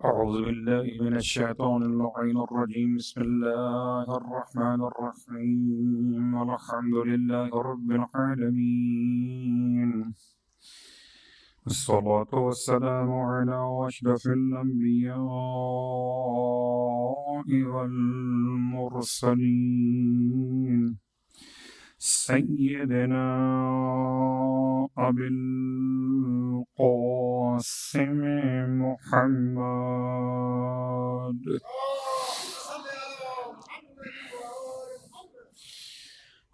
أعوذ بالله من الشيطان اللعين الرجيم بسم الله الرحمن الرحيم الحمد لله رب العالمين الصلاة والسلام على أشرف الأنبياء والمرسلين سيدنا أبي القاسم محمد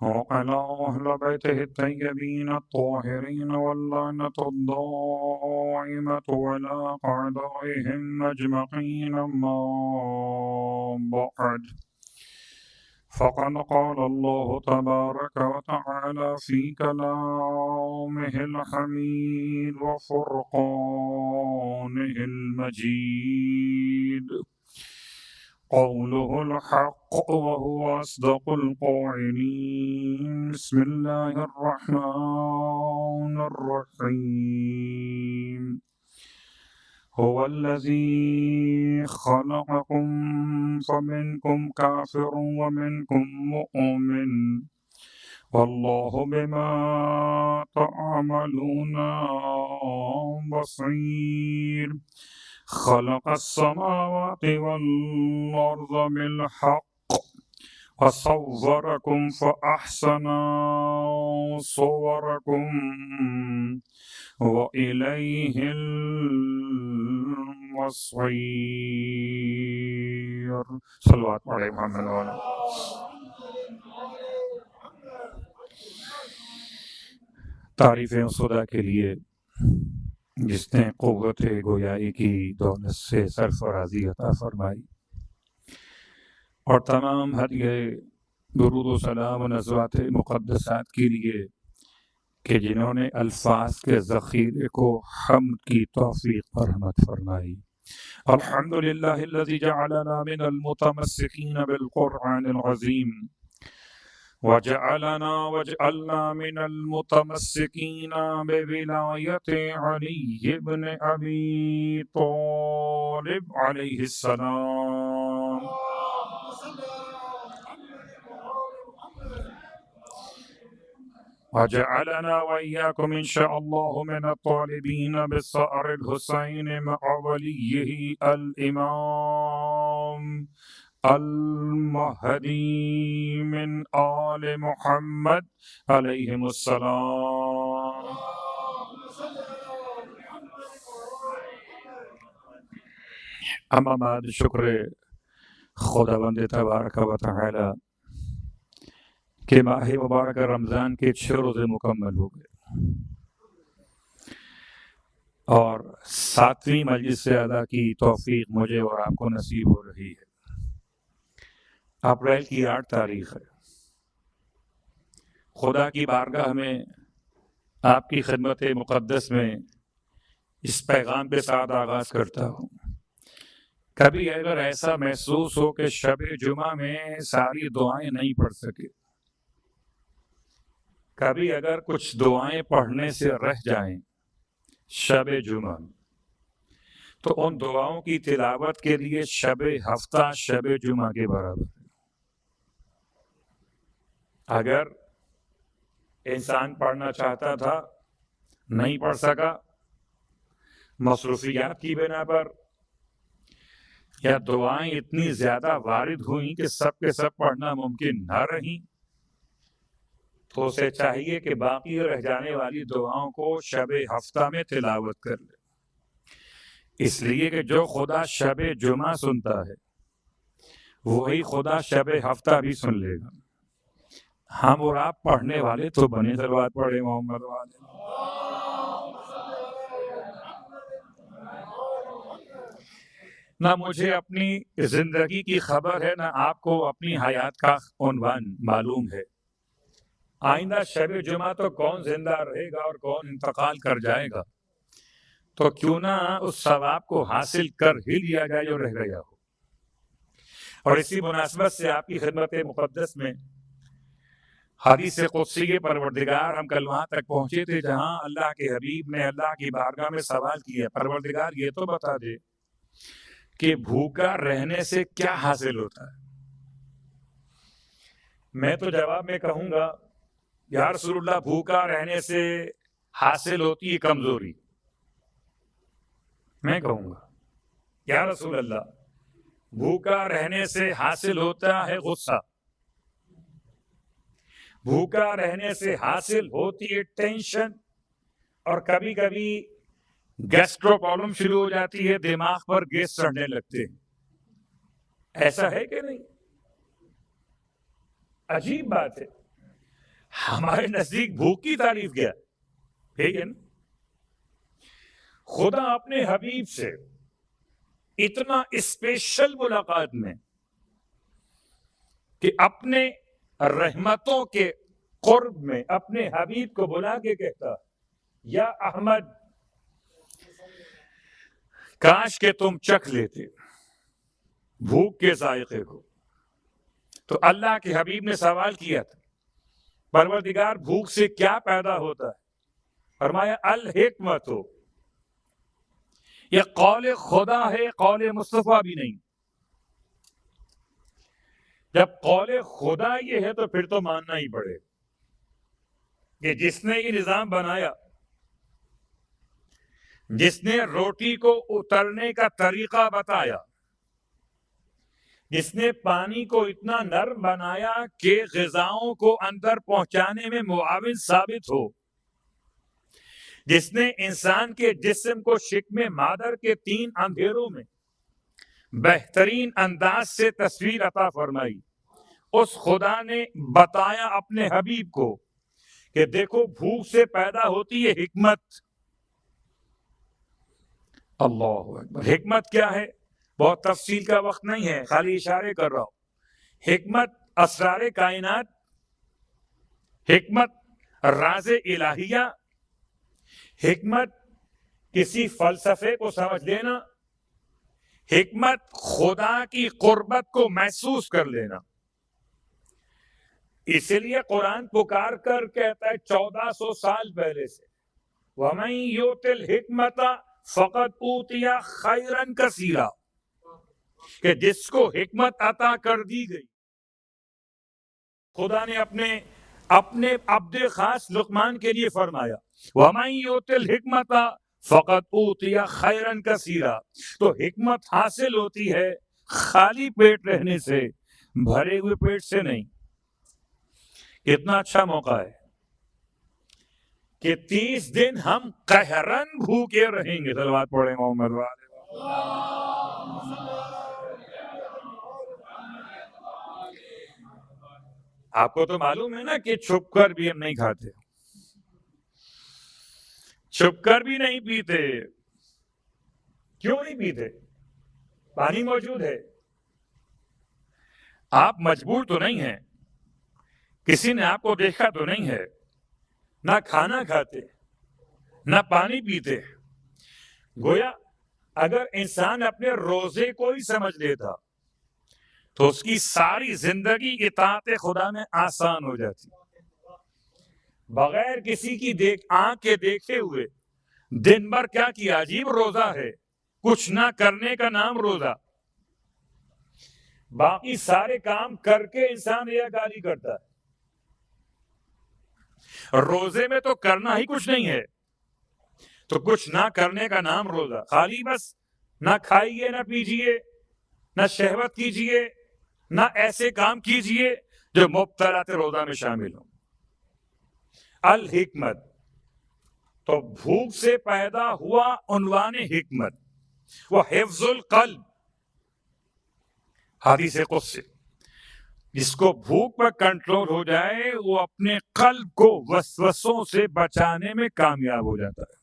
وعلى أهل بيته الطيبين الطاهرين واللعنة الدائمة على أعدائهم أجمعين أما بعد فقد قال الله تبارك وتعالى في كلامه الحميد وفرقانه المجيد قوله الحق وهو أصدق القائلين بسم الله الرحمن الرحيم هو الذي خلقكم فمنكم كافر ومنكم مؤمن والله بما تعملون بصير خلق السماوات والأرض بالحق وصوركم فأحسن صوركم وإليه المصير صلوات علیہ محمد وعلیہ تعریفیں اس خدا کے لیے جس نے قوت گویائی کی دولت سے سرفرازی عطا فرمائی، اور تمام ہدیہ درود و سلام و نزوات مقدسات کے لیے کہ جنہوں نے الفاظ کے ذخیرے کو حمد کی توفیق فرحمت فرمائی۔ الحمدللہ الذی جعلنا من المتمسکین بالقرآن العظیم وجعلنا من المتمسکین بولایت علی بن ابی طالب علیہ السلام۔ وجعلنا وإياكم إن شاء الله من الطالبين بالثأر الحسين مع وليه الإمام المهدي من آل محمد عليهم السلام۔ اما بعد، شکر خداوند تبارک و تعالی کہ ماہ مبارک رمضان کے 6 روزے مکمل ہو گئے اور 7ویں مجلس سے ادا کی توفیق مجھے اور آپ کو نصیب ہو رہی ہے۔ اپریل کی 8 تاریخ ہے۔ خدا کی بارگاہ میں آپ کی خدمت مقدس میں اس پیغام کے ساتھ آغاز کرتا ہوں۔ کبھی اگر ایسا محسوس ہو کہ شب جمعہ میں ساری دعائیں نہیں پڑھ سکے، کبھی اگر کچھ دعائیں پڑھنے سے رہ جائیں شب جمعہ، تو ان دعاؤں کی تلاوت کے لیے شب ہفتہ شب جمعہ کے برابر ہے۔ اگر انسان پڑھنا چاہتا تھا، نہیں پڑھ سکا، مصروفیات کی بنا پر، یا دعائیں اتنی زیادہ وارد ہوئیں کہ سب کے سب پڑھنا ممکن نہ رہیں، تو اسے چاہیے کہ باقی رہ جانے والی دعاؤں کو شب ہفتہ میں تلاوت کر لے، اس لیے کہ جو خدا شب جمعہ سنتا ہے وہی خدا شب ہفتہ بھی سن لے گا۔ ہم اور آپ پڑھنے والے تو بنے، صلوات پڑھے محمد والے۔ نہ مجھے اپنی زندگی کی خبر ہے، نہ آپ کو اپنی حیات کا عنوان معلوم ہے۔ آئندہ شب جمعہ تو کون زندہ رہے گا اور کون انتقال کر جائے گا، تو کیوں نہ اس ثواب کو حاصل کر ہی لیا جائے جو رہ گیا ہو۔ اور اسی مناسبت سے آپ کی خدمت مقدس میں حدیث قدسی کے پروردگار، ہم کل وہاں تک پہنچے تھے جہاں اللہ کے حبیب نے اللہ کی بارگاہ میں سوال کیا، پروردگار یہ تو بتا دے کہ بھوکا رہنے سے کیا حاصل ہوتا ہے؟ میں تو جواب میں کہوں گا یا رسول اللہ بھوکا رہنے سے حاصل ہوتی ہے کمزوری. میں کہوں گا یا رسول اللہ بھوکا رہنے سے حاصل ہوتا ہے غصہ، بھوکا رہنے سے حاصل ہوتی ہے ٹینشن، اور کبھی کبھی گیسٹرو پرابلم شروع ہو جاتی ہے، دماغ پر گیس چڑھنے لگتے ہیں. ایسا ہے کہ نہیں؟ عجیب بات ہے، ہمارے نزدیک بھوک کی تعریف کیا ہے نا؟ خدا اپنے حبیب سے اتنا اسپیشل ملاقات میں کہ اپنے رحمتوں کے قرب میں اپنے حبیب کو بلا کے کہتا یا احمد کاش کہ تم چکھ لیتے بھوک کے ذائقے کو. تو اللہ کے حبیب نے سوال کیا تھا پروردگار بھوک سے کیا پیدا ہوتا ہے؟ فرمایا الحکمت ہو. یہ قول خدا ہے، قول مصطفیٰ بھی نہیں. جب قول خدا یہ ہے تو پھر تو ماننا ہی پڑے کہ جس نے یہ نظام بنایا، جس نے روٹی کو اترنے کا طریقہ بتایا، جس نے پانی کو اتنا نرم بنایا کہ غذاؤں کو اندر پہنچانے میں معاون ثابت ہو، جس نے انسان کے جسم کو شکم مادر کے 3 اندھیروں میں بہترین انداز سے تصویر عطا فرمائی، اس خدا نے بتایا اپنے حبیب کو کہ دیکھو بھوک سے پیدا ہوتی ہے حکمت. اللہ اکبر. حکمت کیا ہے؟ بہت تفصیل کا وقت نہیں ہے، خالی اشارے کر رہا ہوں. حکمت اسرار کائنات، حکمت راز الہیہ، حکمت کسی فلسفے کو سمجھ لینا، حکمت خدا کی قربت کو محسوس کر لینا. اسی لیے قرآن پکار کر کہتا ہے 1400 سال پہلے سے وَمَن يُؤْتِ الْحِكْمَةَ فَقَدْ أُوتِيَ خَيْرًا كَثِيرًا، کہ جس کو حکمت عطا کر دی گئی. خدا نے اپنے عبد خاص لقمان کے لیے فرمایا وَمَن يُؤْتِ الْحِكْمَةَ فَقَدْ أُوتِيَ خَيْرًا كَثِيرًا. تو حکمت حاصل ہوتی ہے خالی پیٹ رہنے سے، بھرے ہوئے پیٹ سے نہیں. کتنا اچھا موقع ہے کہ 30 دن ہم قہرن بھوکے رہیں گے. صلوات پڑھیں محمد والے. آپ کو تو معلوم ہے نا کہ چھپ کر بھی ہم نہیں کھاتے، چھپ کر بھی نہیں پیتے. کیوں نہیں پیتے؟ پانی موجود ہے. آپ مجبور تو نہیں ہیں، کسی نے آپ کو دیکھا تو نہیں ہے. نہ کھانا کھاتے نہ پانی پیتے. گویا اگر انسان اپنے روزے کو ہی سمجھ لیتا تو اس کی ساری زندگی اطاعت خدا میں آسان ہو جاتی. بغیر کسی کی آنکھ کے دیکھے ہوئے دن بھر کیا کیا؟ عجیب روزہ ہے، کچھ نہ کرنے کا نام روزہ. باقی سارے کام کر کے انسان ریاکاری کرتا ہے. روزے میں تو کرنا ہی کچھ نہیں ہے، تو کچھ نہ کرنے کا نام روزہ. خالی بس نہ کھائیے نہ پیجیے نہ شہوت کیجیے نہ ایسے کام کیجیے جو مبطلات روزہ میں شامل ہوں. الحکمت تو بھوک سے پیدا ہوا عنوان حکمت، وہ حفظ القلب. حدیث قدسی، جس کو بھوک پر کنٹرول ہو جائے وہ اپنے قلب کو وسوسوں سے بچانے میں کامیاب ہو جاتا ہے.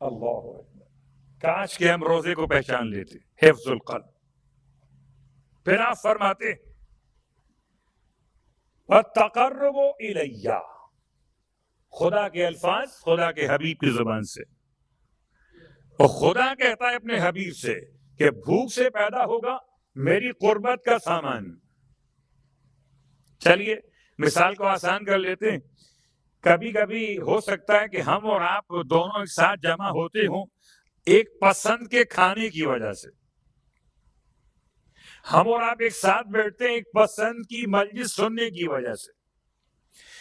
اللہ کاش کہ ہم روزے کو پہچان لیتے. حفظ القلب. پھر آپ فرماتے وَالتَّقَرُّبُ إِلَيَّ، خدا کے الفاظ خدا کے حبیب کی زبان سے. اور خدا کہتا ہے اپنے حبیب سے کہ بھوک سے پیدا ہوگا میری قربت کا سامان. چلیے مثال کو آسان کر لیتے ہیں. کبھی کبھی ہو سکتا ہے کہ ہم اور آپ دونوں ایک ساتھ جمع ہوتے ہوں، ایک پسند کے کھانے کی وجہ سے. ہم اور آپ ایک ساتھ بیٹھتے ہیں ایک پسند کی مجلس سننے کی وجہ سے.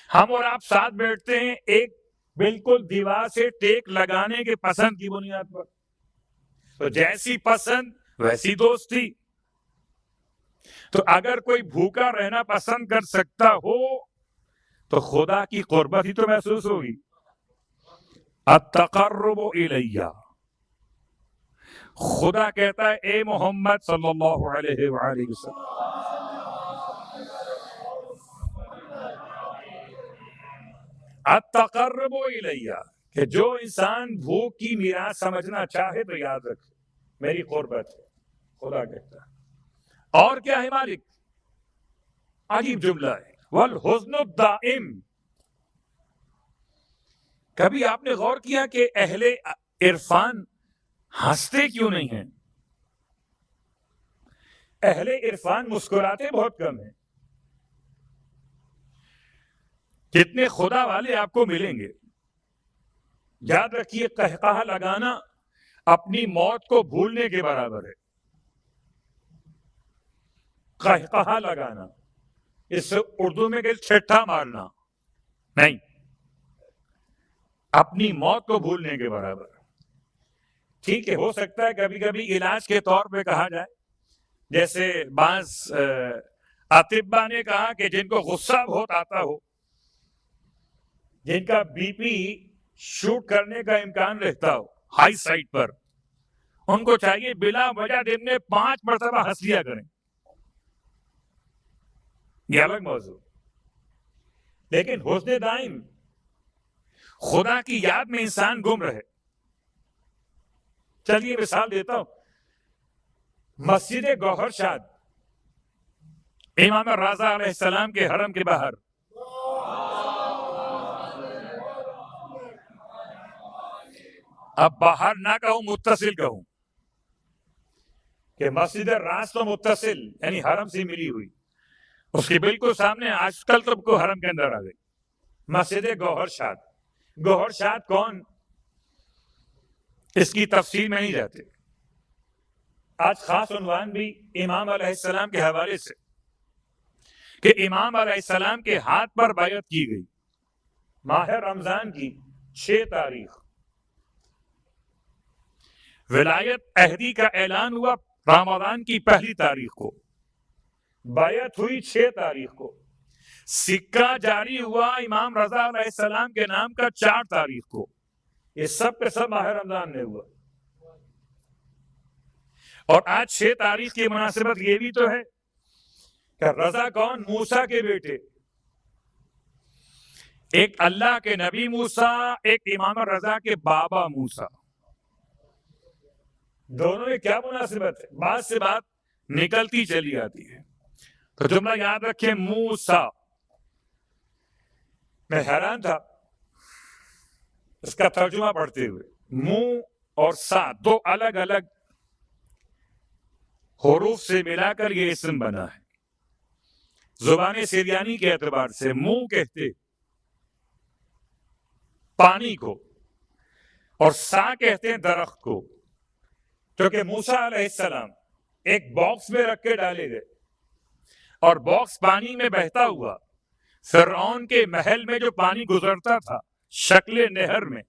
ہم اور آپ ساتھ بیٹھتے ہیں ایک بالکل دیوار سے ٹیک لگانے کے پسند کی بنیاد پر. تو جیسی پسند ویسی دوستی. تو اگر کوئی بھوکا رہنا پسند کر سکتا ہو تو خدا کی قربت ہی تو محسوس ہوگی. التقرب الیہ. خدا کہتا ہے اے محمد صلی اللہ علیہ وآلہ وسلم التقرب الیہ، کہ جو انسان بھوک کی میراث سمجھنا چاہے تو یاد رکھے میری قربت ہے. خدا کہتا ہے. اور کیا ہے مالک؟ عجیب جملہ ہے. والحزن الدائم. کبھی آپ نے غور کیا کہ اہل عرفان ہنستے کیوں نہیں ہیں؟ اہل عرفان مسکراتے بہت کم ہیں. کتنے خدا والے آپ کو ملیں گے. یاد رکھیے قہقہہ لگانا اپنی موت کو بھولنے کے برابر ہے. قہقہہ لگانا، اس اردو میں کہ چھٹا مارنا نہیں، اپنی موت کو بھولنے کے برابر. ٹھیک ہے، ہو سکتا ہے کبھی کبھی علاج کے طور پہ کہا جائے، جیسے بعض اطباء نے کہا کہ جن کو غصہ بہت آتا ہو، جن کا بی پی شوٹ کرنے کا امکان رہتا ہو ہائی سائٹ پر، ان کو چاہیے بلا وجہ دن میں 5 مرتبہ ہنس لیا کریں. یہ الگ موضوع. لیکن حسن دائم، خدا کی یاد میں انسان گم رہے. چلیے مثال دیتا ہوں. مسجد گوہر شاد امام رضا علیہ السلام کے حرم کے باہر اب باہر نہ کہوں متصل کہوں کہ مسجد راز تو متصل یعنی حرم سے ملی ہوئی، اس کے بالکل سامنے آج کل تو کو حرم کے اندر آ گئی مسجد گوہر شاد. گوہر شاد کون؟ اس کی تفصیل میں نہیں جاتے. آج خاص عنوان بھی امام علیہ السلام کے حوالے سے کہ امام علیہ السلام کے ہاتھ پر بیعت کی گئی ماہ رمضان کی 6 تاریخ. ولایت عہدی کا اعلان ہوا رمضان کی 1 تاریخ کو، بیعت ہوئی 6 تاریخ کو، سکہ جاری ہوا امام رضا علیہ السلام کے نام کا 4 تاریخ کو. یہ سب کے سب ماہ رمضان میں ہوا. اور آج 6 تاریخ کی مناسبت یہ بھی تو ہے کہ رضا کون؟ موسیٰ کے بیٹے، ایک اللہ کے نبی موسیٰ، ایک امام رضا کے بابا موسیٰ. دونوں میں کیا مناسبت ہے؟ بات سے بات نکلتی چلی آتی ہے. تو جملہ یاد رکھیں موسیٰ. میں حیران تھا اس کا ترجمہ پڑھتے ہوئے. منہ اور سا 2 الگ الگ حروف سے ملا کر یہ اسم بنا ہے. زبان سریانی کے اعتبار سے منہ کہتے پانی کو اور سا کہتے ہیں درخت کو، کیونکہ موسیٰ علیہ السلام ایک باکس میں رکھ کے ڈالے گئے اور باکس پانی میں بہتا ہوا فرعون کے محل میں جو پانی گزرتا تھا شکل نہر میں،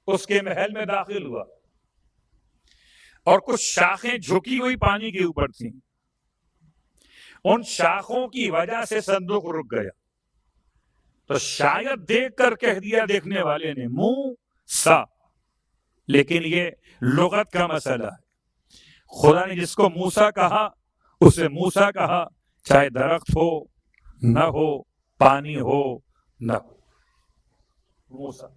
اس کے محل میں داخل ہوا اور کچھ شاخیں جھکی ہوئی پانی کے اوپر تھیں. ان شاخوں کی وجہ سے صندوق رک گیا. تو شاید دیکھ کر کہہ دیا دیکھنے والے نے موسیٰ، لیکن یہ لغت کا مسئلہ ہے. خدا نے جس کو موسیٰ کہا اسے موسیٰ کہا، چاہے درخت ہو نہ ہو، پانی ہو نہ ہو، موسیٰ.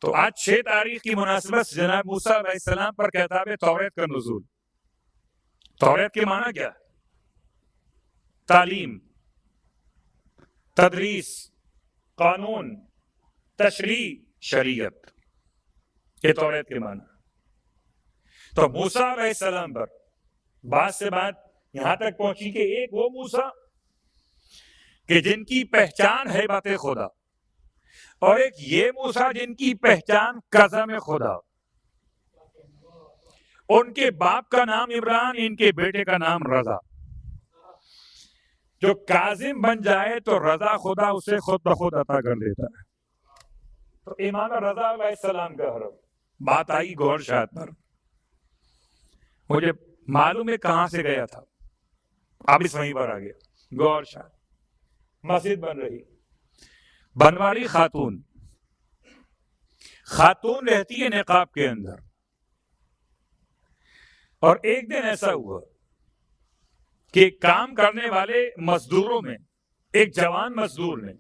تو آج 6 تاریخ کی مناسبت سے جناب موسیٰ علیہ السلام پر کتاب توریت کا نزول. توریت کے معنی کیا ہے؟ تعلیم، تدریس، قانون، تشریع، شریعت، یہ توریت کے معنی. تو موسیٰ علیہ السلام پر بات سے بات یہاں تک پہنچی کہ ایک وہ موسیٰ کہ جن کی پہچان ہے بات خدا، اور ایک یہ موسیٰ جن کی پہچان قسم خدا. ان کے باپ کا نام عمران، ان کے بیٹے کا نام رضا. جو کاظم بن جائے تو رضا خدا اسے خود بخود عطا کر دیتا ہے. تو امام رضا علیہ السلام کا حرم. بات آئی گوھر شاد پر. مجھے معلوم ہے کہاں سے گیا تھا، اب اس وہیں پر آ گیا. گوھر شاد مسجد بن رہی، بنوالی خاتون رہتی ہے نقاب کے اندر. اور ایک دن ایسا ہوا کہ کام کرنے والے مزدوروں میں ایک جوان مزدور نے،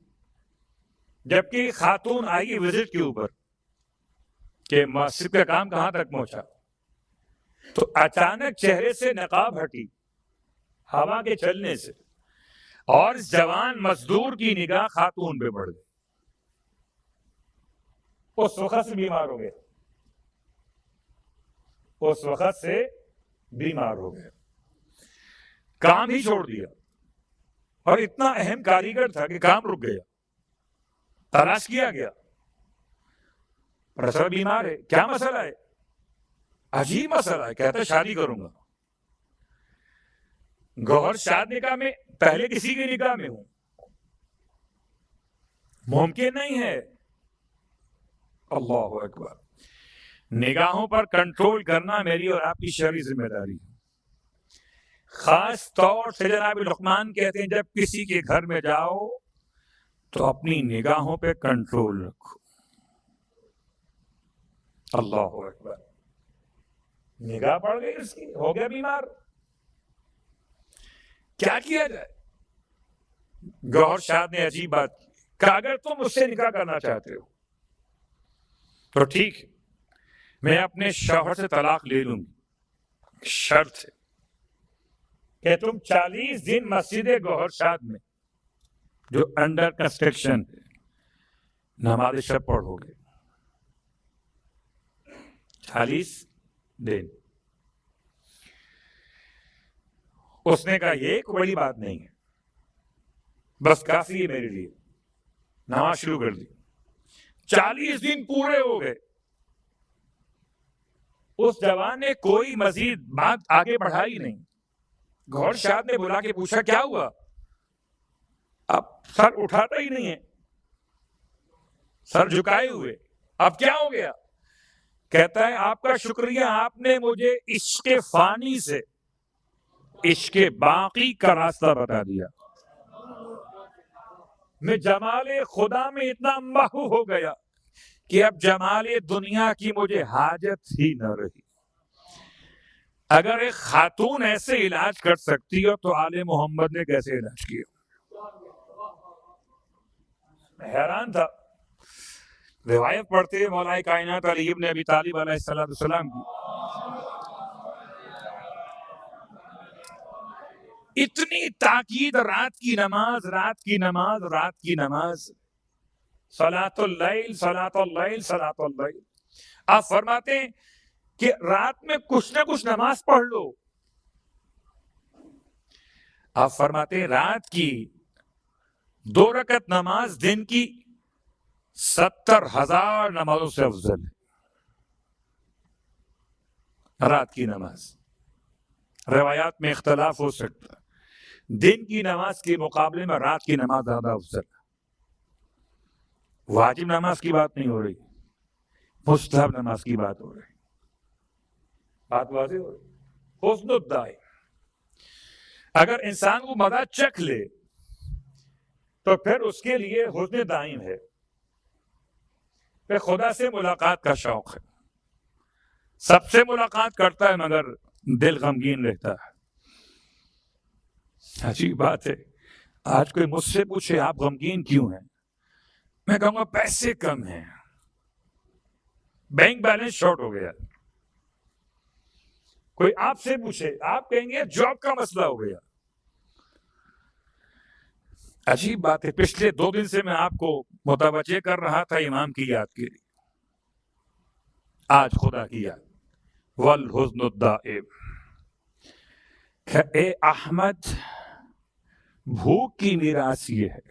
جبکہ خاتون آئی وزٹ کے اوپر کہ مسجد کا کام کہاں تک پہنچا، تو اچانک چہرے سے نقاب ہٹی ہوا کے چلنے سے، اور اس جوان مزدور کی نگاہ خاتون پہ پڑ گئی. اس وقت سے بیمار ہو گئے، اس وقت سے بیمار ہو گئے، کام ہی چھوڑ دیا. اور اتنا اہم کاریگر تھا کہ کام رک گیا. تلاش کیا گیا، پروفیسر بیمار ہے، کیا مسئلہ ہے؟ عجیب مسئلہ ہے، کہتا ہے شادی کروں گا. گوھر شاد نکاح میں پہلے کسی کی نکاح میں ہوں، ممکن نہیں ہے. اللہ اکبر. نگاہوں پر کنٹرول کرنا میری اور آپ کی شرعی ذمہ داری ہے. خاص طور سے جناب لقمان کہتے ہیں جب کسی کے گھر میں جاؤ تو اپنی نگاہوں پہ کنٹرول رکھو. اللہ اکبر. نگاہ پڑ گئی اس کی، ہو گیا بیمار، کیا کیا جائے؟ گوھر شاد نے عجیب بات کی کہ اگر تم اس سے نکاح کرنا چاہتے ہو تو ٹھیک ہے، میں اپنے شوہر سے طلاق لے لوں گی، شرط ہے کہ تم 40 دن مسجد گوھر شاد میں جو انڈر کنسٹرکشن ہے نماز شب پڑھو گے. 40 دن. اس نے کہا یہ کوئی بڑی بات نہیں ہے، بس کافی ہے میرے لیے. نماز شروع کر دی. 40 دن پورے ہو گئے. اس جوان نے کوئی مزید بات آگے بڑھائی نہیں. گوھر شاد نے بلا کے پوچھا کیا ہوا؟ اب سر اٹھاتا ہی نہیں ہے، سر جھکائے ہوئے. اب کیا ہو گیا؟ کہتا ہے آپ کا شکریہ، آپ نے مجھے عشق فانی سے عشق باقی کا راستہ بتا دیا. میں جمال خدا میں اتنا محو ہو گیا کہ اب جمال دنیا کی مجھے حاجت ہی نہ رہی. اگر ایک خاتون ایسے علاج کر سکتی ہو تو آل محمد نے کیسے علاج کیا؟ حیران تھا. روایت پڑھتے ہیں مولا کائنات علی ابن ابی طالب علیہ السلام کی. اتنی تاکید، رات کی نماز، رات کی نماز، رات کی نماز، صلاۃ اللیل، صلاۃ اللیل، صلاۃ اللیل. آپ فرماتے ہیں کہ رات میں کچھ نہ کچھ نماز پڑھ لو. آپ فرماتے ہیں رات کی 2 رکعت نماز دن کی 70,000 نمازوں سے افضل ہے. رات کی نماز. روایات میں اختلاف ہو سکتا ہے، دن کی نماز کے مقابلے میں رات کی نماز زیادہ افضل ہے. واجب نماز کی بات نہیں ہو رہی، مستحب نماز کی بات ہو رہی. بات واضح ہو رہی. حسن الدائم. اگر انسان کو مزہ چکھ لے تو پھر اس کے لیے حسن دائم ہے. پھر خدا سے ملاقات کا شوق ہے. سب سے ملاقات کرتا ہے مگر دل غمگین رہتا ہے. عجیب بات ہے. آج کوئی مجھ سے پوچھے آپ غمگین کیوں ہیں، میں کہوں گا پیسے کم ہیں، بینک بیلنس شارٹ ہو گیا. کوئی آپ سے پوچھے آپ کہیں گے جاب کا مسئلہ ہو گیا. عجیب بات ہے. پچھلے 2 دن سے میں آپ کو متوجہ کر رہا تھا امام کی یاد کے لیے، آج خدا کی یاد. والحزن الدائم. اے احمد، بھوک کی میراث یہ ہے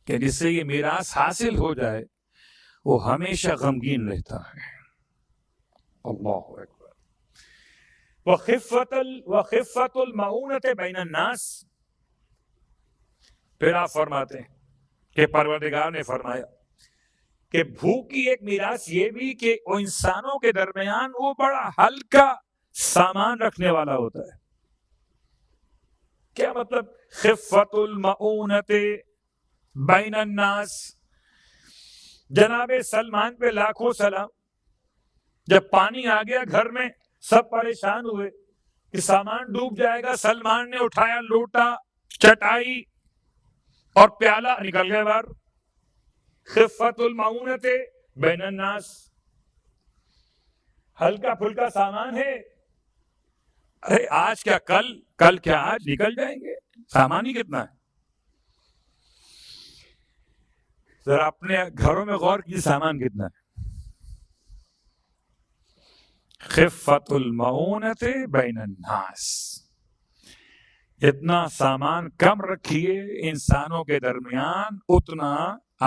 کہ جس سے یہ میراث حاصل ہو جائے وہ ہمیشہ غمگین رہتا ہے. اللہ اکبر. وخفت المعونۃ بین الناس. پھر آپ فرماتے ہیں کہ پروردگار نے فرمایا کہ بھوک کی ایک میراث یہ بھی کہ وہ انسانوں کے درمیان وہ بڑا ہلکا سامان رکھنے والا ہوتا ہے. کیا مطلب خفت المعونۃ بین الناس؟ جناب سلمان پہ لاکھوں سلام. جب پانی آ گیا گھر میں سب پریشان ہوئے کہ سامان ڈوب جائے گا. سلمان نے اٹھایا لوٹا، چٹائی اور پیالہ، نکل گئے باہر. خفت المعونۃ بین الناس، ہلکا پھلکا سامان ہے. ارے آج کیا کل کیا آج، نکل جائیں گے. سامان ہی کتنا ہے. ذرا اپنے گھروں میں غور کیجیے سامان کتنا ہے. خفت المعونۃ بین الناس، اتنا سامان کم رکھیے انسانوں کے درمیان، اتنا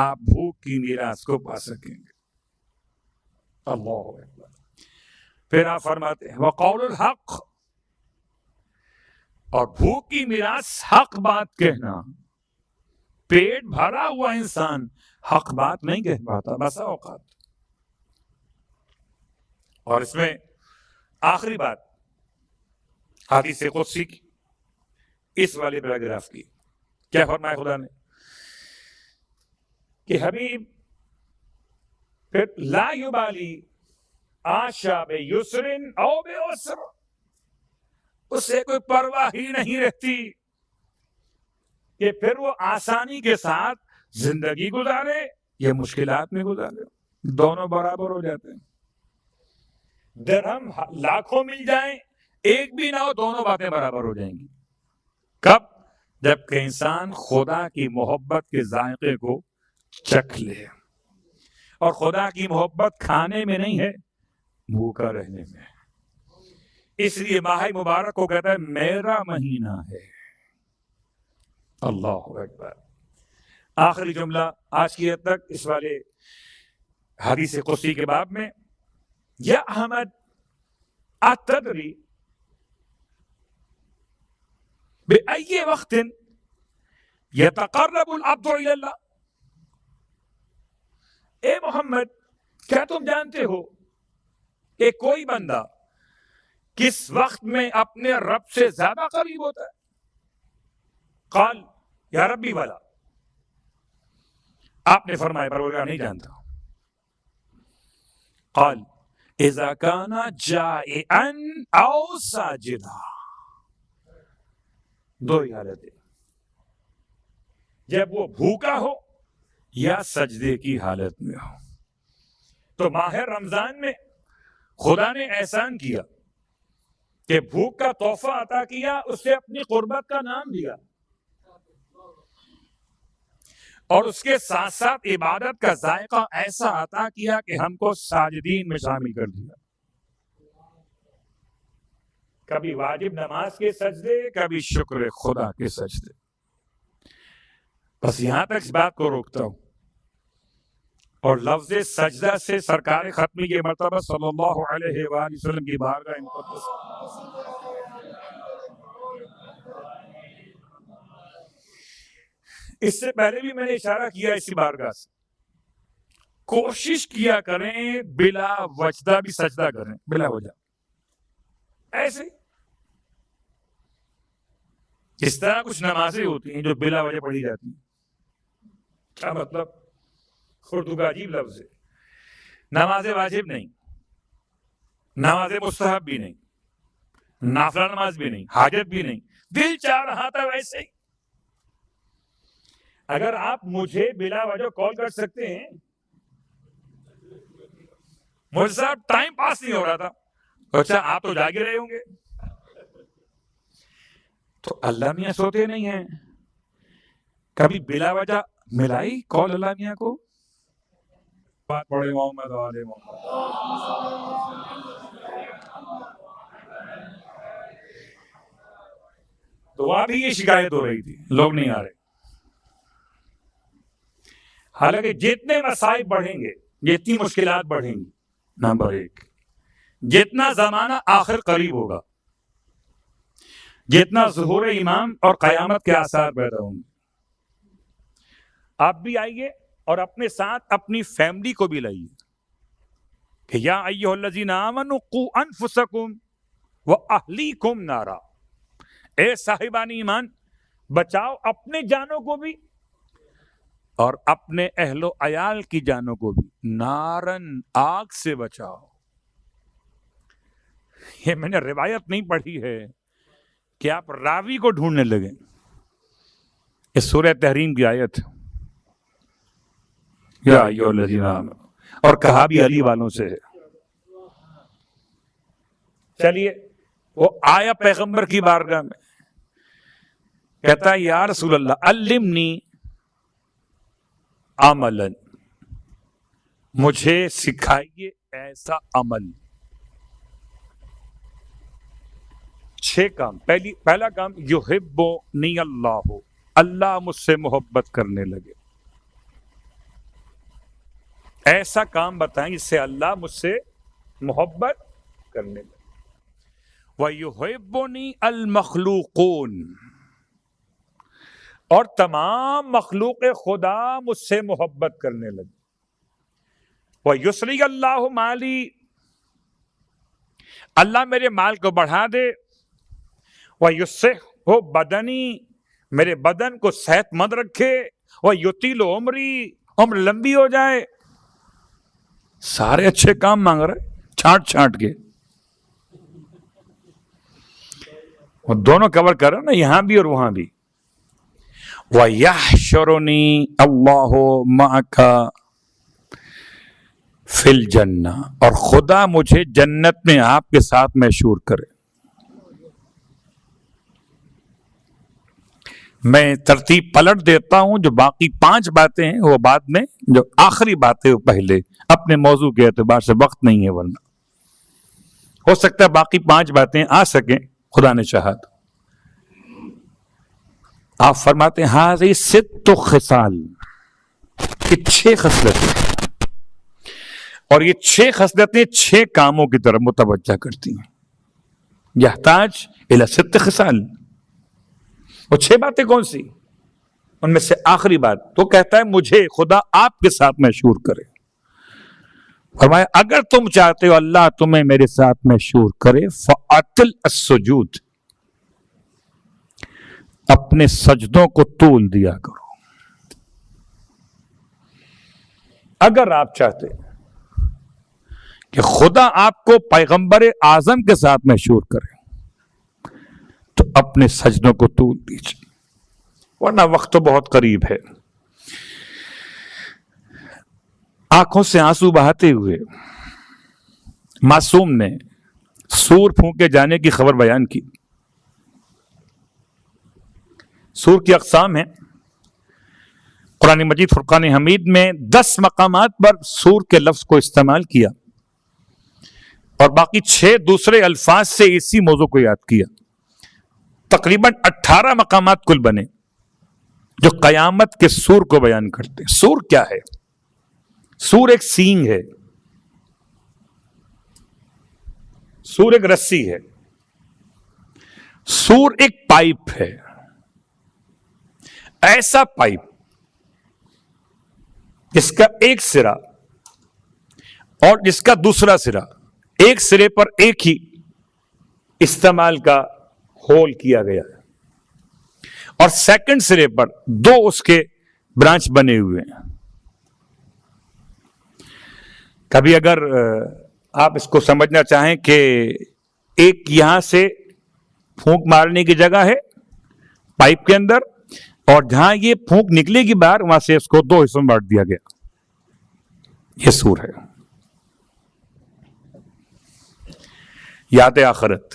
آپ بھوک کی میراث کو پا سکیں گے. اللہ اکبر. پھر آپ فرماتے ہیں وقول الحق، اور بھوک کی میراث حق بات کہنا. پیٹ بھرا ہوا انسان حق بات نہیں کہہ پاتا بسا اوقات. اور اس میں آخری بات حدیث قدسی کی، اس والے پیراگراف کی. کیا فرمایا خدا نے کہ حبیب پھر لا یبالی آشا بیسر او بعسر، اسے کوئی پرواہ ہی نہیں رہتی کہ پھر وہ آسانی کے ساتھ زندگی گزارے یا مشکلات میں گزارے. دونوں برابر ہو جاتے ہیں. درہم لاکھوں مل جائیں، ایک بھی نہ ہو، دونوں باتیں برابر ہو جائیں گی. کب؟ جب کہ انسان خدا کی محبت کے ذائقے کو چکھ لے. اور خدا کی محبت کھانے میں نہیں ہے، بھوکا رہنے میں ہے. اس لیے ماہ مبارک کو کہتا ہے میرا مہینہ ہے. اللہ اکبر. آخری جملہ آج کی حد تک اس والے حدیث قدسی کے باب میں، یا احمد اتدری بأي وقت يتقرب العبد الى اللہ. اے محمد، کیا تم جانتے ہو کہ کوئی بندہ کس وقت میں اپنے رب سے زیادہ قریب ہوتا ہے؟ قال یا ربی والا، آپ نے فرمایا پروردگار نہیں جانتا. قال اذا كان جائعا او ساجدا. دو ہی حالتیں، جب وہ بھوکا ہو یا سجدے کی حالت میں ہو. تو ماہ رمضان میں خدا نے احسان کیا کہ بھوک کا تحفہ عطا کیا، اسے اپنی قربت کا نام دیا، اور اس کے ساتھ ساتھ عبادت کا ذائقہ ایسا عطا کیا کہ ہم کو ساجدین میں شامل کر دیا. کبھی واجب نماز کے سجدے، کبھی شکر خدا کے سجدے. بس یہاں تک اس بات کو روکتا ہوں. اور لفظ سجدہ سے سرکار ختمی کے مرتبہ صلی اللہ علیہ وآلہ وسلم کی بارگاہ مقدس. اس سے پہلے بھی میں نے اشارہ کیا اسی بارگاہ سے. کوشش کیا کریں بلا وجدہ بھی سجدہ کریں، بلا وجہ. ایسے اس طرح کچھ نمازیں ہوتی ہیں جو بلا وجہ پڑھی جاتی ہیں. کیا مطلب؟ اردو کا عجیب لفظ ہے. نماز واجب نہیں، نماز مستحب بھی نہیں، نافلہ نماز بھی نہیں، حاجت بھی نہیں، دل چاہ رہا تھا ویسے ہی. اگر آپ مجھے بلا وجہ کال کر سکتے ہیں، مجھ سے ٹائم پاس نہیں ہو رہا تھا، اچھا آپ تو جاگے رہے ہوں گے، تو اللہ میاں سوتے نہیں ہیں. کبھی بلا وجہ ملائی کال اللہ میاں کو؟ بات پڑھے محمد والے محمد. تو وہاں بھی یہ شکایت ہو رہی تھی، لوگ نہیں آ رہے. حالانکہ جتنے مسائل بڑھیں گے، جتنی مشکلات بڑھیں گی، نمبر ایک جتنا زمانہ آخر قریب ہوگا، جتنا ظہور امام اور قیامت کے آثار پیدا ہوں گے، آپ بھی آئیے اور اپنے ساتھ اپنی فیملی کو بھی لائیے کہ یا ایھا الذین آمنوا قوا انفسکم واہلیکم نارا، اے صاحبان ایمان بچاؤ اپنے جانوں کو بھی اور اپنے اہل و عیال کی جانوں کو بھی، نارن آگ سے بچاؤ۔ یہ میں نے روایت نہیں پڑھی ہے کہ آپ راوی کو ڈھونڈنے لگیں، یہ سورہ تحریم کی آیت ہے، یا ایھا الذین آمنوا، اور کہا بھی علی والوں سے ہے۔ چلیے وہ آیا پیغمبر کی بارگاہ میں، کہتا ہے یا رسول اللہ علمنی عملا، مجھے سکھائیے ایسا عمل۔ 6 کام۔ پہلا کام یحبنی اللہ، اللہ مجھ سے محبت کرنے لگے۔ ایسا کام بتائیں جس سے اللہ مجھ سے محبت کرنے لگے۔ وَيُحِبُّنِي الْمَخْلُوقُونَ، اور تمام مخلوق خدا مجھ سے محبت کرنے لگے۔ وَيُسْرِيَ اللَّهُ مَالِي، اللہ میرے مال کو بڑھا دے۔ وَيُصِّحُّ بَدَنِي، میرے بدن کو صحت مند رکھے۔ وَيُطِيلُ عُمْرِي، عمر لمبی ہو جائے۔ سارے اچھے کام مانگ رہے چھانٹ چھانٹ کے، وہ دونوں کور کر رہا نا، یہاں بھی اور وہاں بھی۔ وَيَحْشُرُنِي اللَّهُ مَعَكَ فِي الْجَنَّةِ، اور خدا مجھے جنت میں آپ کے ساتھ محشور کرے۔ میں ترتیب پلٹ دیتا ہوں، جو باقی 5 باتیں ہیں وہ بعد میں، جو آخری بات ہے وہ پہلے، اپنے موضوع کے اعتبار سے وقت نہیں ہے، ورنہ ہو سکتا ہے باقی 5 باتیں آ سکیں خدا نے چاہا تو۔ آپ فرماتے ہیں ہذہ 6 خصال، یہ 6 خصلتیں، اور یہ 6 خصلتیں 6 کاموں کی طرف متوجہ کرتی ہیں۔ یحتاج الی 6 خصال، وہ 6 باتیں کون سی؟ ان میں سے آخری بات تو کہتا ہے مجھے خدا آپ کے ساتھ محشور کرے۔ فرمایا اگر تم چاہتے ہو اللہ تمہیں میرے ساتھ محشور کرے، فَأَطِلْ السُّجُودِ، اپنے سجدوں کو طول دیا کرو۔ اگر آپ چاہتے کہ خدا آپ کو پیغمبر اعظم کے ساتھ محشور کرے تو اپنے سجدوں کو طول دیجیے، ورنہ وقت تو بہت قریب ہے۔ آنکھوں سے آنسو بہاتے ہوئے معصوم نے سور پھونکے جانے کی خبر بیان کی۔ سور کی اقسام ہیں، قرآن مجید فرقان حمید میں 10 مقامات پر سور کے لفظ کو استعمال کیا، اور باقی 6 دوسرے الفاظ سے اسی موضوع کو یاد کیا۔ تقریباً 18 مقامات کل بنے جو قیامت کے سور کو بیان کرتے ہیں۔ سور کیا ہے؟ سور ایک سینگ ہے، سور ایک رسی ہے، سور ایک پائپ ہے، ایسا پائپ جس کا ایک سرا اور جس کا دوسرا سرا، ایک سرے پر ایک ہی استعمال کا ہول کیا گیا ہے، اور سیکنڈ سرے پر 2 اس کے برانچ بنے ہوئے ہیں۔ کبھی اگر آپ اس کو سمجھنا چاہیں کہ ایک یہاں سے پھونک مارنے کی جگہ ہے پائپ کے اندر، اور جہاں یہ پھونک نکلے گی باہر وہاں سے اس کو 2 حصوں میں بانٹ دیا گیا، یہ سور ہے۔ یاد آخرت،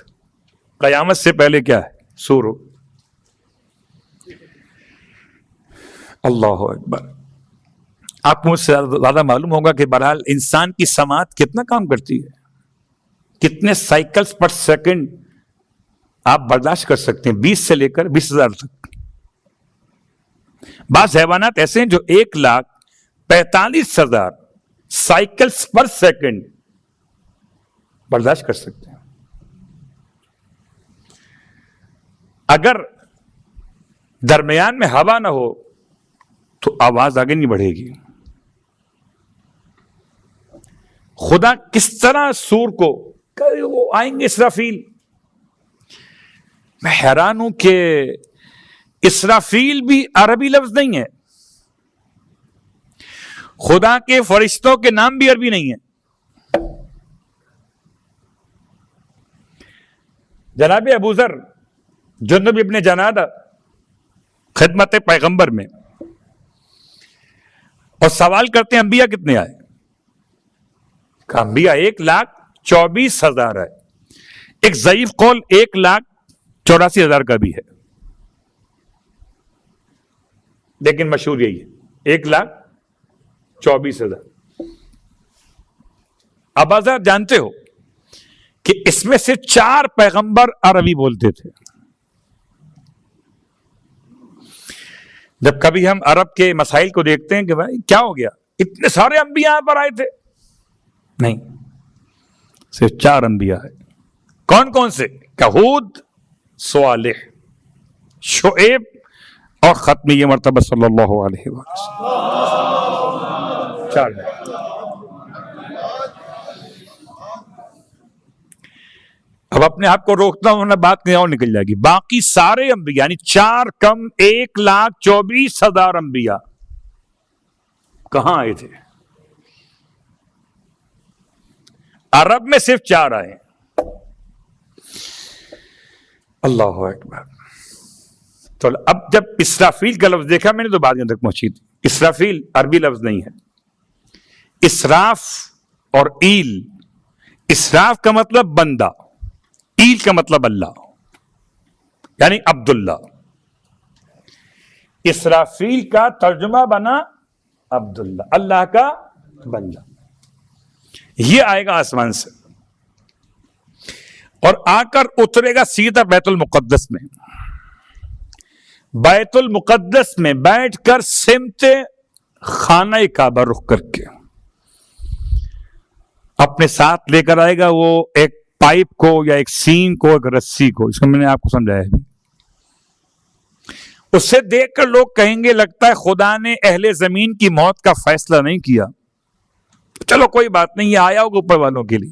قیامت سے پہلے کیا ہے؟ سور ہو۔ اللہ اکبر۔ آپ کو مجھ سے زیادہ معلوم ہوگا کہ بہرحال انسان کی سماعت کتنا کام کرتی ہے، کتنے سائیکلز پر سیکنڈ آپ برداشت کر سکتے ہیں، 20 سے لے کر 20,000 تک۔ بعض حیوانات ایسے ہیں جو 1,45,000 سائیکلز پر سیکنڈ برداشت کر سکتے ہیں. اگر درمیان میں ہوا نہ ہو تو آواز آگے نہیں بڑھے گی. خدا کس طرح سور کو وہ آئیں گے اسرافیل. میں حیران ہوں کہ اسرافیل بھی عربی لفظ نہیں ہے. خدا کے فرشتوں کے نام بھی عربی نہیں ہے. جناب ابو ذر جندب ابن جنادہ خدمت پیغمبر میں اور سوال کرتے ہیں انبیاء کتنے آئے؟ کہ انبیاء 1,24,000 ہے. ایک ضعیف قول 1,84,000 کا بھی ہے، لیکن مشہور یہی ہے 1,24,000. ابا ذر جانتے ہو کہ اس میں سے 4 پیغمبر عربی بولتے تھے. جب کبھی ہم عرب کے مسائل کو دیکھتے ہیں کہ بھائی کیا ہو گیا، اتنے سارے انبیاء یہاں پر آئے تھے، نہیں، صرف 4 انبیاء ہے. کون کون سے؟ ہود، صالح، شعیب اور ختمی مرتبہ صلی اللہ علیہ وسلم. 4 ہے. اب اپنے آپ کو روکتا ہوں، بات کہیں اور نکل جائے گی. باقی سارے انبیاء یعنی 4 کم 1,24,000 انبیاء کہاں آئے تھے؟ عرب میں صرف 4 آئے. اللہ اکبر. تو اب جب اسرافیل کا لفظ دیکھا میں نے تو بات یہاں تک پہنچی تھی. اسرافیل عربی لفظ نہیں ہے. اسراف اور ایل، اسراف کا مطلب بندہ، ایل کا مطلب اللہ، یعنی عبداللہ. اسرافیل کا ترجمہ بنا عبداللہ، اللہ کا بندہ. یہ آئے گا آسمان سے اور آ کر اترے گا سیدھا بیت المقدس میں. بیت المقدس میں بیٹھ کر سمت خانہ کعبہ رخ کر کے اپنے ساتھ لے کر آئے گا وہ ایک پائپ کو یا ایک سین کو، ایک رسی کو. اس کو میں نے آپ کو سمجھایا ہے. اسے دیکھ کر لوگ کہیں گے لگتا ہے خدا نے اہل زمین کی موت کا فیصلہ نہیں کیا. چلو کوئی بات نہیں، یہ آیا ہوگا اوپر والوں کے لیے.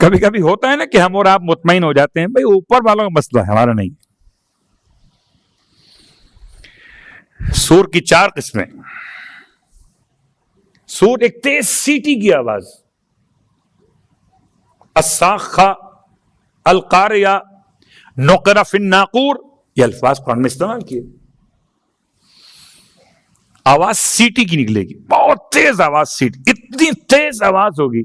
کبھی کبھی ہوتا ہے نا کہ ہم اور آپ مطمئن ہو جاتے ہیں بھائی اوپر والوں کا مسئلہ ہے، ہمارا نہیں. سور کی 4 قسمیں. سور ایک تیز سیٹی کی آواز، الصاخہ، القاریہ، نقر فی الناقور، یہ الفاظ قرآن میں استعمال کیے. آواز سیٹی کی نکلے گی، بہت تیز آواز. سیٹی اتنی تیز آواز ہوگی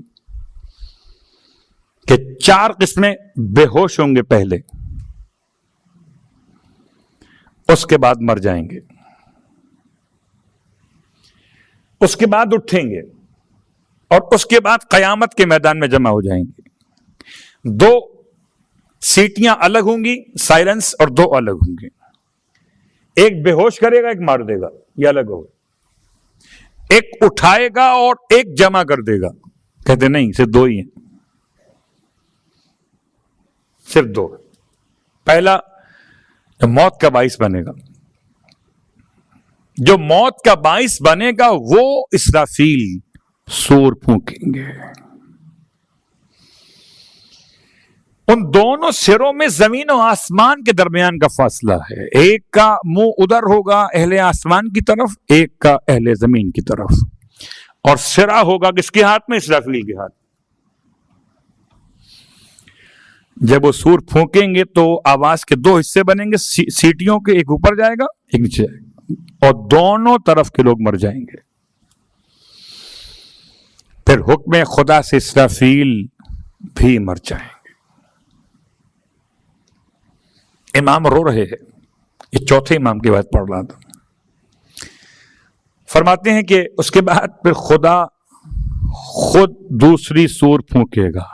کہ 4 قسمیں بے ہوش ہوں گے پہلے، اس کے بعد مر جائیں گے، اس کے بعد اٹھیں گے اور اس کے بعد قیامت کے میدان میں جمع ہو جائیں گے. 2 سیٹیاں الگ ہوں گی، سائلنس، اور 2 الگ ہوں گے. ایک بے ہوش کرے گا، ایک مار دے گا، یہ الگ ہوگا. ایک اٹھائے گا اور ایک جمع کر دے گا. کہتے نہیں، صرف 2 ہی ہیں، صرف 2. پہلا جو موت کا باعث بنے گا، جو موت کا باعث بنے گا وہ اسرافیل سور پھونکیں گے. ان دونوں سروں میں زمین و آسمان کے درمیان کا فاصلہ ہے. ایک کا منہ ادھر ہوگا اہل آسمان کی طرف، ایک کا اہل زمین کی طرف، اور سرا ہوگا کس کے ہاتھ میں؟ اسرافیل کے ہاتھ. جب وہ سور پھونکیں گے تو آواز کے 2 حصے بنیں گے سیٹیوں کے، ایک اوپر جائے گا ایک نیچے جائے گا، اور دونوں طرف کے لوگ مر جائیں گے. پھر حکم خدا سے اسرافیل بھی مر جائیں گے. امام رو رہے ہیں، یہ 4تھے امام کی بات پڑھ رہا تھا. فرماتے ہیں کہ اس کے بعد پھر خدا خود دوسری سور پھونکے گا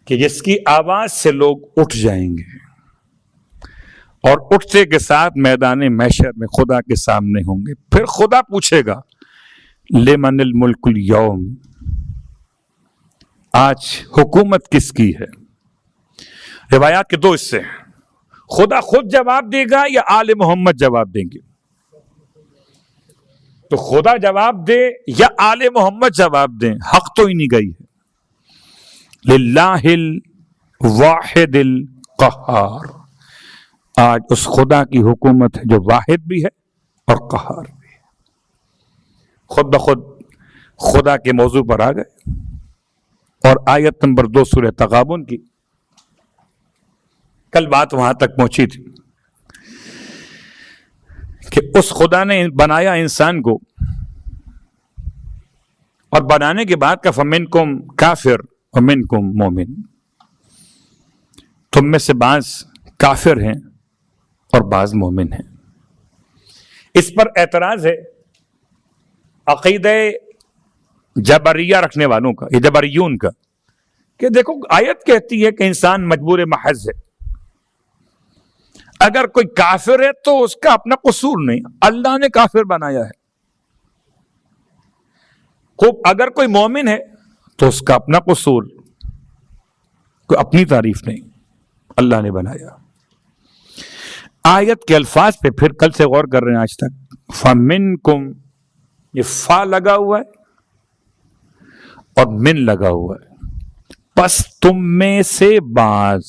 کہ جس کی آواز سے لوگ اٹھ جائیں گے، اور اٹھتے کے ساتھ میدان محشر میں خدا کے سامنے ہوں گے. پھر خدا پوچھے گا لمن الملک اليوم، آج حکومت کس کی ہے؟ روایات کے دو حصے ہیں، خدا خود جواب دے گا یا آل محمد جواب دیں گے؟ تو خدا جواب دے یا آل محمد جواب دیں، حق تو ہی نہیں گئی ہے۔ للہ الواحد القہار، آج اس خدا کی حکومت ہے جو واحد بھی ہے اور قہار بھی ہے۔ خود بخود خدا کے موضوع پر آ گئے، اور آیت نمبر 2 سورہ تغابن کی، کل بات وہاں تک پہنچی تھی کہ اس خدا نے بنایا انسان کو، اور بنانے کے بعد کا فمنکم کافر ومنکم مومن، تم میں سے بعض کافر ہیں اور بعض مومن ہیں۔ اس پر اعتراض ہے عقیدہ جبریہ رکھنے والوں کا، یہ جبریون کا، کہ دیکھو آیت کہتی ہے کہ انسان مجبور محض ہے، اگر کوئی کافر ہے تو اس کا اپنا قصور نہیں، اللہ نے کافر بنایا ہے۔ خوب، اگر کوئی مومن ہے تو اس کا اپنا قصور، کوئی اپنی تعریف نہیں، اللہ نے بنایا۔ آیت کے الفاظ پہ پھر کل سے غور کر رہے ہیں آج تک، فَمِنْكُمْ، یہ فا لگا ہوا ہے اور من لگا ہوا ہے، پس تم میں سے بعض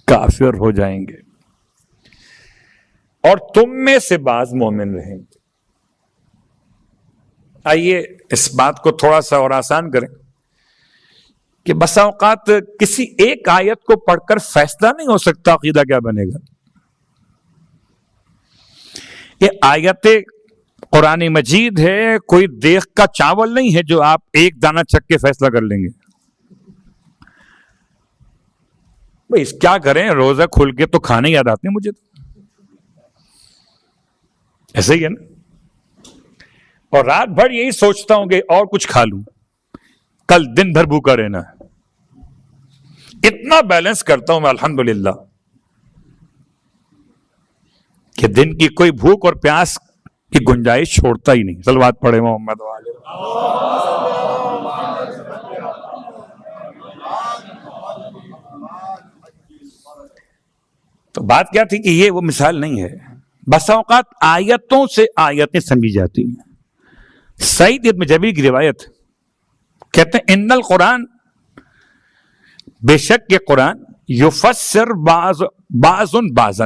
کافر ہو جائیں گے اور تم میں سے بعض مومن رہیں گے۔ آئیے اس بات کو تھوڑا سا اور آسان کریں کہ بسا اوقات کسی ایک آیت کو پڑھ کر فیصلہ نہیں ہو سکتا عقیدہ کیا بنے گا۔ یہ آیت قرآن مجید ہے، کوئی دیکھ کا چاول نہیں ہے جو آپ ایک دانہ چک کے فیصلہ کر لیں گے۔ بھئی کیا کریں، روزہ کھل کے تو کھانے یاد آتے ہیں مجھے، تو ایسے ہی ہے نا، اور رات بھر یہی سوچتا ہوں کہ اور کچھ کھا لوں، کل دن بھر بھوکا رہنا ہے۔ اتنا بیلنس کرتا ہوں میں الحمدللہ کہ دن کی کوئی بھوک اور پیاس کی گنجائش چھوڑتا ہی نہیں۔ صلوات پڑھے محمد والے۔ تو بات کیا تھی کہ یہ وہ مثال نہیں ہے، بسا اوقات آیتوں سے آیتیں سمجھی جاتی ہیں۔ سعید ابن جبیر کی روایت کہتے ہیں ان القرآن، بے شک یہ قرآن، یفسر بعض بعضا،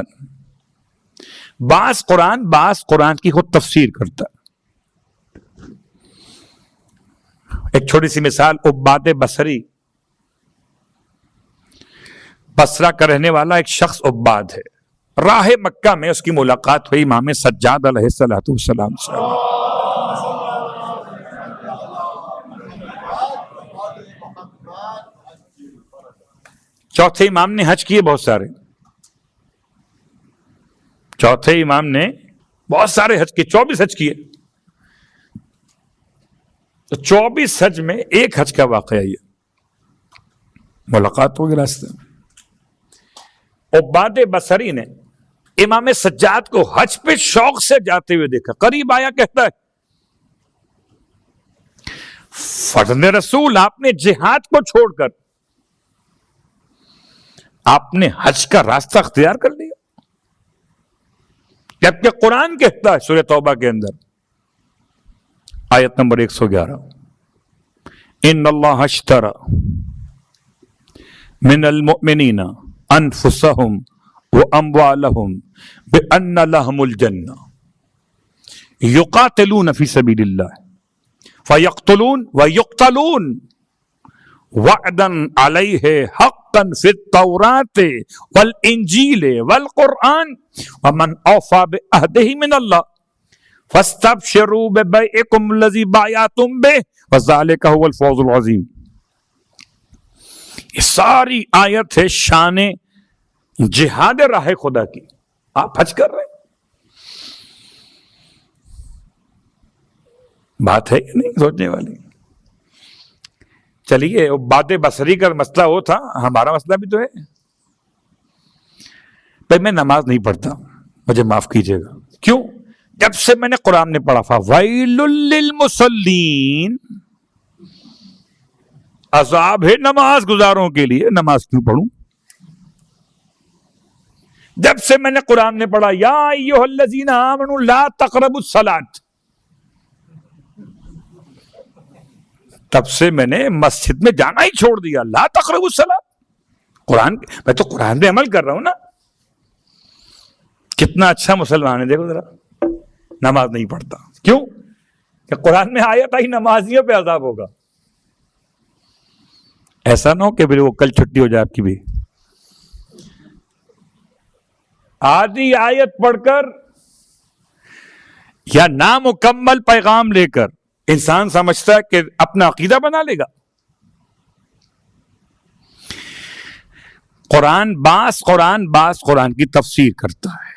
بعض قرآن کی خود تفسیر کرتا ہے۔ ایک چھوٹی سی مثال، عباد بصری، بصرہ کا رہنے والا ایک شخص عباد ہے، راہ مکہ میں اس کی ملاقات ہوئی امام سجاد علیہ السلام سے۔ چوتھے امام نے حج کیے بہت سارے، چوتھے امام نے بہت سارے حج کیے، 24 حج کیے، تو 24 حج میں ایک حج کا واقعہ یہ ملاقات ہوگی راستے میں۔ عباد بصری نے امام سجاد کو حج پہ شوق سے جاتے ہوئے دیکھا، قریب آیا، کہتا ہے فرزند رسول آپ نے جہاد کو چھوڑ کر آپ نے حج کا راستہ اختیار کر لیا، جبکہ قرآن کہتا ہے سورہ توبہ کے اندر آیت نمبر 111، ان اللہ اشترى من المؤمنین انفسهم واموالهم بان لهم الجنہ یقاتلون فی سبیل اللہ فیقتلون ویقتلون وعدا علیہ حقا فی التوراۃ والانجیل والقرآن ومن اوفى بعہدہ من اللہ فاستبشروا ببیعکم الذی بایعتم بہ وذلک هو الفوز العظیم۔ یہ ساری آیت ہے شان جہاد راہ خدا کی، آپ حج کر رہے ہیں، بات ہے کہ نہیں سوچنے والی۔ چلیے عباد بصری کا مسئلہ وہ تھا، ہمارا مسئلہ بھی تو ہے۔ بھائی میں نماز نہیں پڑھتا، مجھے معاف کیجیے گا، کیوں؟ جب سے میں نے قرآن نے پڑھا فویل للمصلین، عذاب ہے نماز گزاروں کے لیے، نماز کیوں پڑھوں؟ جب سے میں نے قرآن نے پڑھا یا ایھا الذین آمنوا لا تقربوا الصلاۃ، تب سے میں نے مسجد میں جانا ہی چھوڑ دیا. لا تقربوا الصلاۃ، قرآن، میں تو قرآن پہ عمل کر رہا ہوں نا. کتنا اچھا مسلمان ہے، دیکھو ذرا، نماز نہیں پڑھتا. کیوں؟ کہ قرآن میں آیت آئی نمازیوں پہ عذاب ہوگا. ایسا نہ ہو کہ پھر وہ کل چھٹی ہو جائے آپ کی بھی. آدھی آیت پڑھ کر یا نامکمل پیغام لے کر انسان سمجھتا ہے کہ اپنا عقیدہ بنا لے گا. قرآن بعض قرآن کی تفسیر کرتا ہے.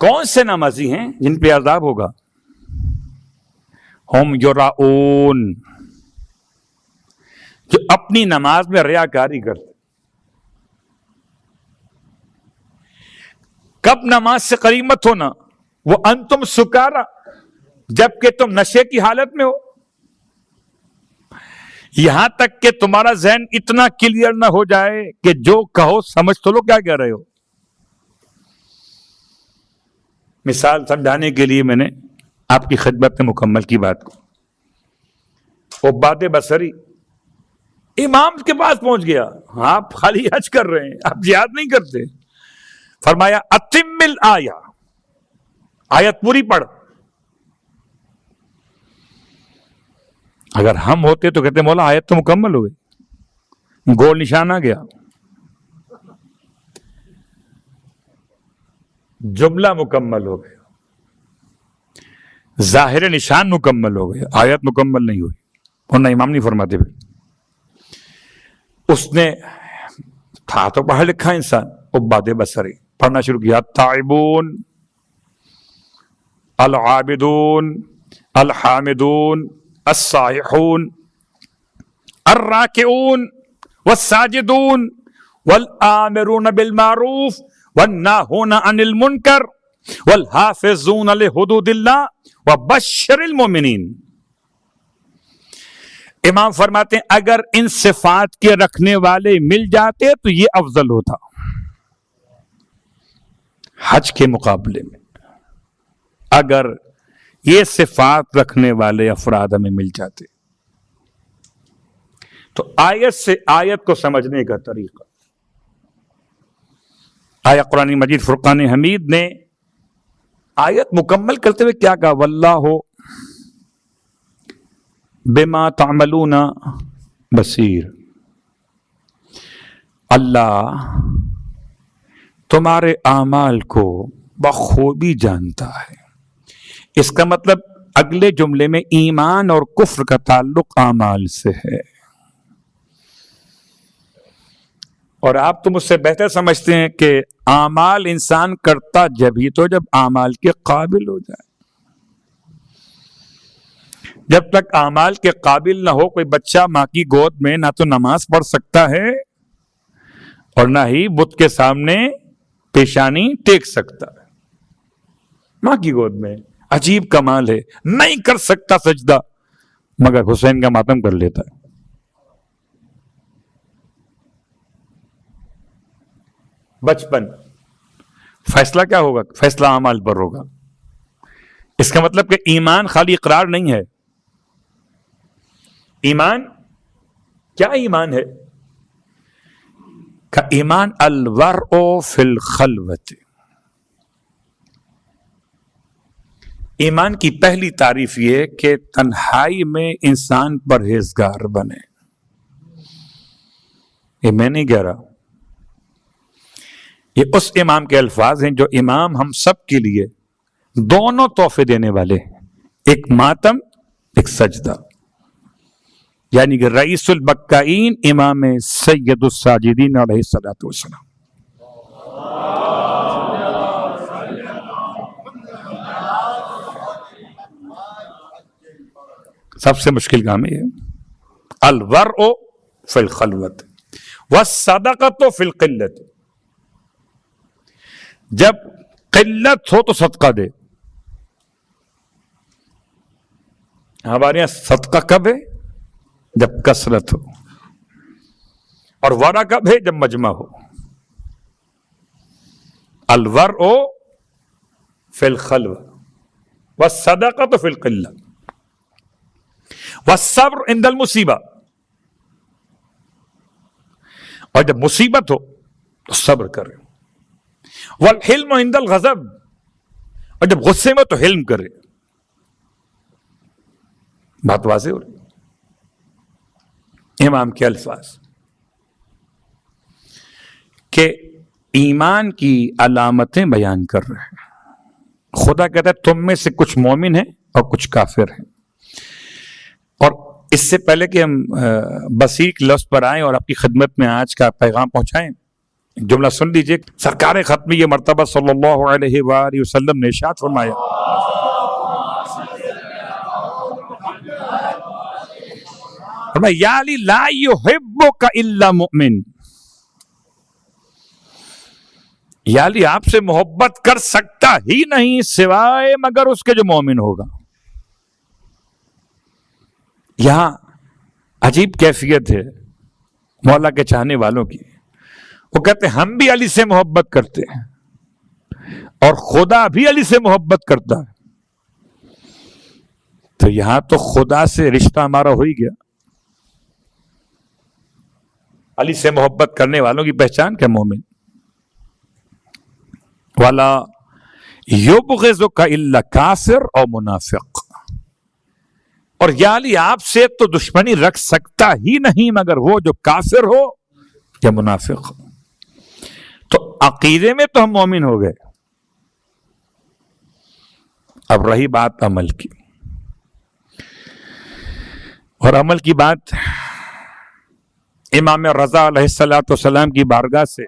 کون سے نمازی ہیں جن پہ عذاب ہوگا؟ ہم یراؤن، جو اپنی نماز میں ریاکاری کرتے. کب نماز سے قریب مت ہونا؟ وہ انتم سکارا، جبکہ تم نشے کی حالت میں ہو. یہاں تک کہ تمہارا ذہن اتنا کلیئر نہ ہو جائے کہ جو کہو سمجھ تو لو کیا کہہ رہے ہو. مثال سمجھانے کے لیے میں نے آپ کی خدمت میں مکمل کی بات کو. عباد بصری امام کے پاس پہنچ گیا. آپ خالی حج کر رہے ہیں، آپ جہاد نہیں کرتے. فرمایا اتم الآیہ، آیت پوری پڑھ. اگر ہم ہوتے تو کہتے مولا آیت تو مکمل ہو گئی، گول نشان آ گیا، جملہ مکمل ہو گیا، ظاہر نشان مکمل ہو گیا، آیت مکمل نہیں ہوئی. ورنہ امام نہیں فرماتے. پھر اس نے تھا تو پڑھا لکھا انسان، عباد بصری پڑھنا شروع کیا. التائبون العابدون الحامدون السائحون الراکعون والساجدون والآمرون بالمعروف والناہون عن المنکر والحافظون لحدود اللہ وبشر المؤمنین. امام فرماتے ہیں اگر ان صفات کے رکھنے والے مل جاتے تو یہ افضل ہوتا حج کے مقابلے میں. اگر یہ صفات رکھنے والے افراد ہمیں مل جاتے تو آیت سے آیت کو سمجھنے کا طریقہ. آیا قرآن مجید فرقان حمید نے آیت مکمل کرتے ہوئے کیا کہا؟ واللہ بما تعملون بصیر، اللہ تمہارے اعمال کو بخوبی جانتا ہے. اس کا مطلب اگلے جملے میں ایمان اور کفر کا تعلق اعمال سے ہے. اور آپ تو مجھ سے بہتر سمجھتے ہیں کہ اعمال انسان کرتا جبھی تو جب اعمال کے قابل ہو جائے. جب تک اعمال کے قابل نہ ہو، کوئی بچہ ماں کی گود میں نہ تو نماز پڑھ سکتا ہے اور نہ ہی بت کے سامنے پیشانی ٹیک سکتا ہے. ماں کی گود میں عجیب کمال ہے، نہیں کر سکتا سجدہ مگر حسین کا ماتم کر لیتا ہے. بچپن فیصلہ کیا ہوگا؟ فیصلہ اعمال پر ہوگا. اس کا مطلب کہ ایمان خالی اقرار نہیں ہے. ایمان کیا ایمان ہے؟ کہ ایمان الورع فی الخلوۃ. ایمان کی پہلی تعریف یہ کہ تنہائی میں انسان پرہیزگار بنے. یہ میں نہیں کہہ رہا، یہ اس امام کے الفاظ ہیں جو امام ہم سب کے لیے دونوں تحفے دینے والے ہیں، ایک ماتم ایک سجدہ. یعنی کہ رئیس البکائین امام سید الساجدین علیہ الصلوۃ والسلام. سب سے مشکل کام ہے الورع فی الخلوۃ والصدقۃ فی القلۃ. جب قلت ہو تو صدقہ دے. ہمارے یہاں صدقہ کب ہے؟ جب کثرت ہو. اور ورع کب ہے؟ جب مجمع ہو. الورع فی الخلوہ والصدقۃ فی القلہ والصبر عند المصیبہ. اور جب مصیبت ہو تو صبر کرے. والحلم عند الغضب. اور جب غصے میں تو حلم کرے. بات واضح ہو رہی. امام کے الفاظ کہ ایمان کی علامتیں بیان کر رہے ہیں. خدا کہتا ہے تم میں سے کچھ مومن ہیں اور کچھ کافر ہیں. اور اس سے پہلے کہ ہم بسیق لفظ پر آئیں اور آپ کی خدمت میں آج کا پیغام پہنچائیں، جملہ سن لیجئے. سرکار ختمی یہ مرتبہ صلی اللہ علیہ وآلہ وسلم نے ارشاد فرمایا، یا علی لا یحبک الا مؤمن. یا علی آپ سے محبت کر سکتا ہی نہیں سوائے مگر اس کے جو مومن ہوگا. یہاں عجیب کیفیت ہے مولا کے چاہنے والوں کی. وہ کہتے ہیں ہم بھی علی سے محبت کرتے ہیں اور خدا بھی علی سے محبت کرتا ہے. تو یہاں تو خدا سے رشتہ ہمارا ہو ہی گیا. علی سے محبت کرنے والوں کی پہچان کیا؟ مومن. وَلَا يُبْغِضُكَ إِلَّا کافر اور منافق. اور یا علی آپ سے تو دشمنی رکھ سکتا ہی نہیں مگر وہ جو کافر ہو یا منافق. تو عقیدے میں تو ہم مومن ہو گئے. اب رہی بات عمل کی، اور عمل کی بات امام رضا علیہ السلام کی بارگاہ سے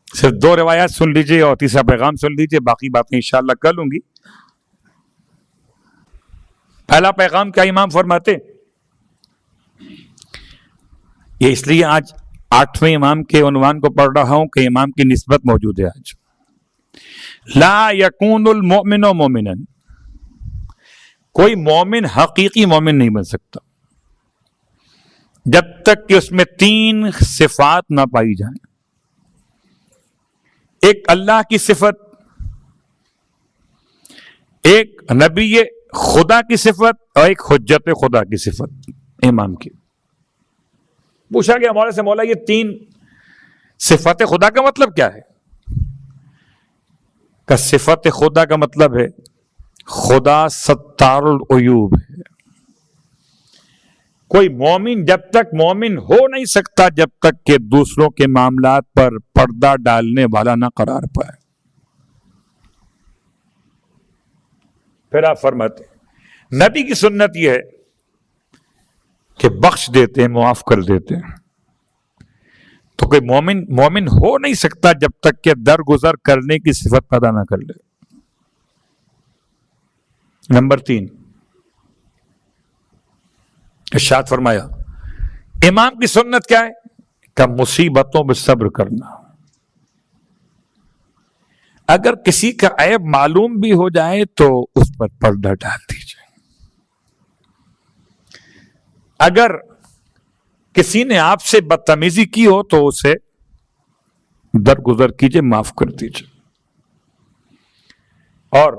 صرف 2 روایات سن لیجئے اور تیسرا پیغام سن لیجئے، باقی باتیں انشاءاللہ کر لوں گی. پہلا پیغام کیا امام فرماتے؟ یہ اس لیے آج 8ویں امام کے عنوان کو پڑھ رہا ہوں کہ امام کی نسبت موجود ہے آج. لا یکون المؤمن مومنا. کوئی مومن حقیقی مومن نہیں بن سکتا جب تک کہ اس میں 3 صفات نہ پائی جائیں. ایک اللہ کی صفت، ایک نبی خدا کی صفت اور ایک حجت خدا کی صفت. امام کی پوچھا گیا مولا سے، مولا یہ 3 صفت خدا کا مطلب کیا ہے؟ کہ صفت خدا کا مطلب ہے خدا ستار العیوب ہے. کوئی مومن جب تک مومن ہو نہیں سکتا جب تک کہ دوسروں کے معاملات پر پردہ ڈالنے والا نہ قرار پائے. پھر آپ فرماتے ہیں نبی کی سنت یہ ہے کہ بخش دیتے ہیں، معاف کر دیتے ہیں. تو کوئی مومن ہو نہیں سکتا جب تک کہ درگزر کرنے کی صفت پیدا نہ کر لے. نمبر 3 ارشاد فرمایا امام کی سنت کیا ہے؟ کہ مصیبتوں میں صبر کرنا. اگر کسی کا عیب معلوم بھی ہو جائے تو اس پر پردہ ڈال دیجیے. اگر کسی نے آپ سے بدتمیزی کی ہو تو اسے درگزر کیجیے، معاف کر دیجیے. اور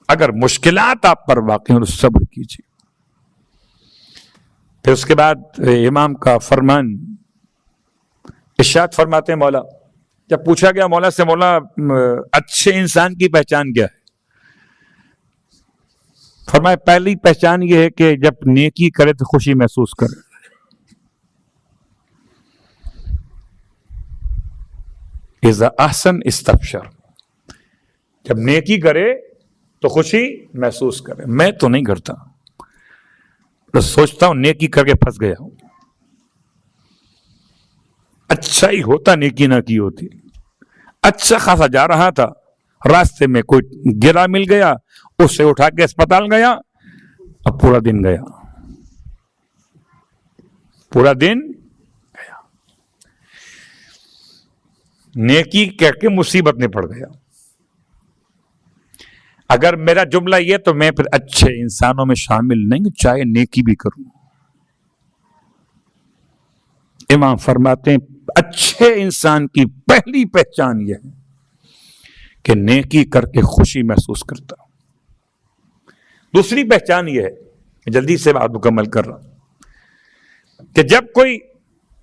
اگر مشکلات آپ پر واقع ہوں تو صبر کیجیے. پھر اس کے بعد امام کا فرمان ارشاد فرماتے ہیں مولا، جب پوچھا گیا مولا سے، مولا اچھے انسان کی پہچان کیا ہے؟ فرمایا پہلی پہچان یہ ہے کہ جب نیکی کرے تو خوشی محسوس کرے. اذا احسن استبشر. جب نیکی کرے تو خوشی محسوس کرے. میں تو نہیں کرتا، تو سوچتا ہوں نیکی کر کے پھنس گیا ہوں. اچھا ہی ہوتا نیکی نہ کی ہوتی. اچھا خاصا جا رہا تھا، راستے میں کوئی گرا مل گیا، اس سے اٹھا کے اسپتال گیا، اب پورا دن گیا. پورا دن گیا، نیکی کہہ کے مصیبت میں پڑ گیا۔ اگر میرا جملہ یہ تو میں پھر اچھے انسانوں میں شامل نہیں ہوں، چاہے نیکی بھی کروں۔ امام فرماتے ہیں اچھے انسان کی پہلی پہچان یہ ہے کہ نیکی کر کے خوشی محسوس کرتا ہوں۔ دوسری پہچان یہ ہے، جلدی سے بات مکمل کر رہا ہوں، کہ جب کوئی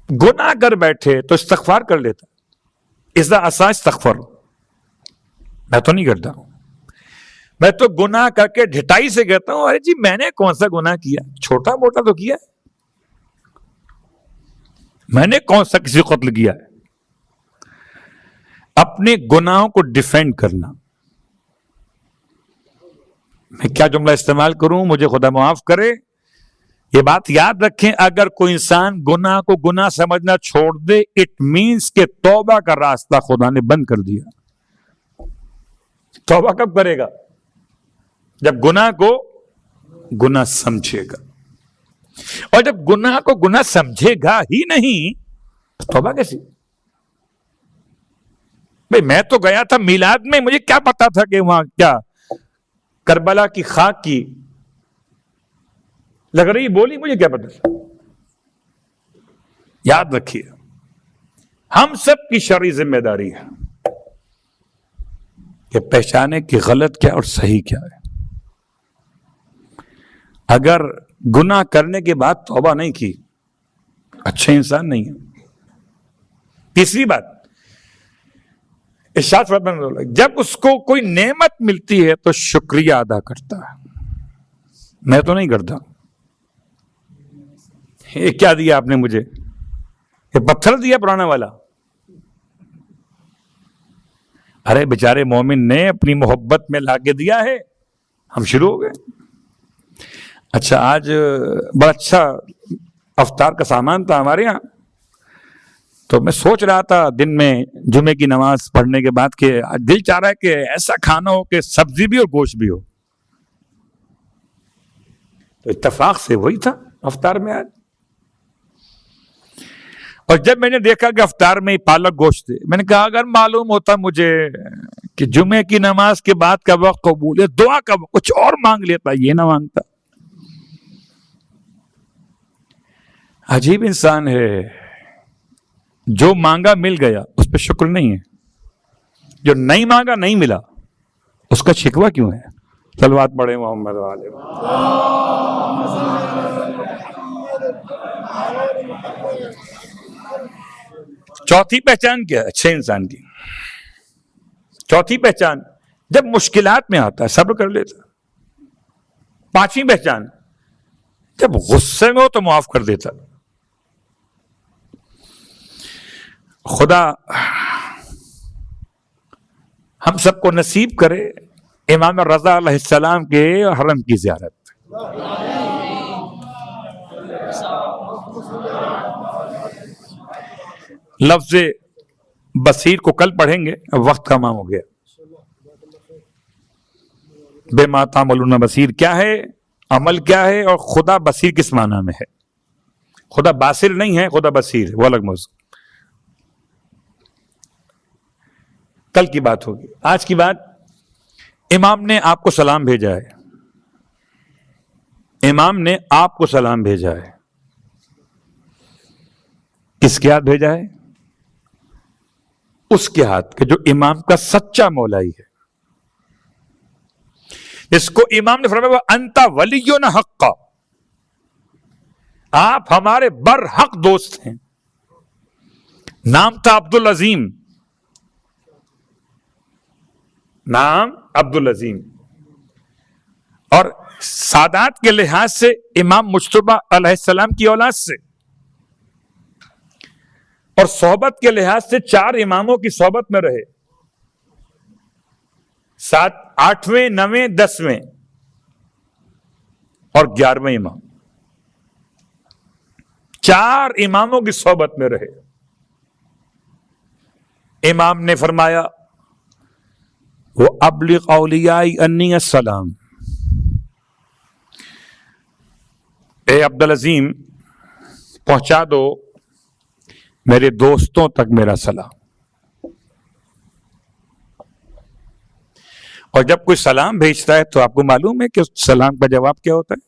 گناہ کر بیٹھے تو استغفار کر لیتا۔ اذا عصا استغفر، میں تو نہیں کرتا ہوں، میں تو گناہ کر کے ڈھٹائی سے کہتا ہوں ارے جی میں نے کون سا گناہ کیا، چھوٹا موٹا تو کیا ہے، میں نے کون سا کسی کو قتل کیا ہے۔ اپنے گناہوں کو ڈیفینڈ کرنا، میں کیا جملہ استعمال کروں، مجھے خدا معاف کرے، یہ بات یاد رکھیں، اگر کوئی انسان گناہ کو گناہ سمجھنا چھوڑ دے، اٹ مینس کہ توبہ کا راستہ خدا نے بند کر دیا۔ توبہ کب کرے گا؟ جب گناہ کو گناہ سمجھے گا، اور جب گناہ کو گناہ سمجھے گا ہی نہیں توبہ کیسی؟ بھئی میں تو گیا تھا میلاد میں، مجھے کیا پتا تھا کہ وہاں کیا کربلا کی خاک کی لگ رہی بولی، مجھے کیا پتا تھا۔ یاد رکھیے ہم سب کی شرعی ذمہ داری ہے کہ پہچانے کہ غلط کیا اور صحیح کیا ہے۔ اگر گناہ کرنے کے بعد توبہ نہیں کی، اچھے انسان نہیں ہے۔ تیسری بات، ارشاد فرماتے ہیں جب اس کو کوئی نعمت ملتی ہے تو شکریہ ادا کرتا ہے۔ میں تو نہیں کرتا۔ یہ کیا دیا آپ نے مجھے؟ یہ پتھر دیا پرانا والا؟ ارے بیچارے مومن نے اپنی محبت میں لا کے دیا ہے، ہم شروع ہو گئے۔ اچھا آج بڑا اچھا افطار کا سامان تھا ہمارے یہاں، تو میں سوچ رہا تھا دن میں جمعے کی نماز پڑھنے کے بعد کہ دل چاہ رہا ہے کہ ایسا کھانا ہو کہ سبزی بھی اور گوشت بھی ہو، تو اتفاق سے وہی تھا افطار میں آج۔ اور جب میں نے دیکھا کہ افطار میں پالک گوشت ہے، میں نے کہا اگر معلوم ہوتا مجھے کہ جمعے کی نماز کے بعد کا وقت قبول ہے، دعا کا کچھ اور مانگ لیتا، یہ نہ مانگتا۔ عجیب انسان ہے، جو مانگا مل گیا اس پہ شکر نہیں ہے، جو نہیں مانگا نہیں ملا اس کا شکوہ کیوں ہے؟ صلوات پڑھیں محمد والے۔ چوتھی پہچان کیا ہے اچھے انسان کی؟ چوتھی پہچان جب مشکلات میں آتا ہے صبر کر لیتا۔ پانچویں پہچان جب غصے میں ہو تو معاف کر دیتا۔ خدا ہم سب کو نصیب کرے امام رضا علیہ السلام کے حرم کی زیارت۔ لفظ بصیر کو کل پڑھیں گے، وقت تمام ہو گیا۔ بما تعملون بصیر کیا ہے، عمل کیا ہے، اور خدا بصیر کس معنی میں ہے؟ خدا باصر نہیں ہے، خدا بصیر، وہ الگ موضوع، کل کی بات ہوگی۔ آج کی بات، امام نے آپ کو سلام بھیجا ہے، امام نے آپ کو سلام بھیجا ہے، کس کے ہاتھ بھیجا ہے؟ اس کے ہاتھ کہ جو امام کا سچا مولائی ہے، اس کو امام نے فرمایا انت ولینا حقا، آپ ہمارے برحق دوست ہیں۔ نام تھا عبدالعظیم، نام عبدالعظیم، اور سادات کے لحاظ سے امام مجتبی علیہ السلام کی اولاد سے، اور صحبت کے لحاظ سے 4 اماموں کی صحبت میں رہے، 7، 8ویں، 9ویں، 10ویں اور 11ویں امام، 4 اماموں کی صحبت میں رہے۔ امام نے فرمایا وہ ابلغ اولیائی انی السلام، اے عبدالعظیم پہنچا دو میرے دوستوں تک میرا سلام. اور جب کوئی سلام بھیجتا ہے تو آپ کو معلوم ہے کہ اس سلام کا جواب کیا ہوتا ہے؟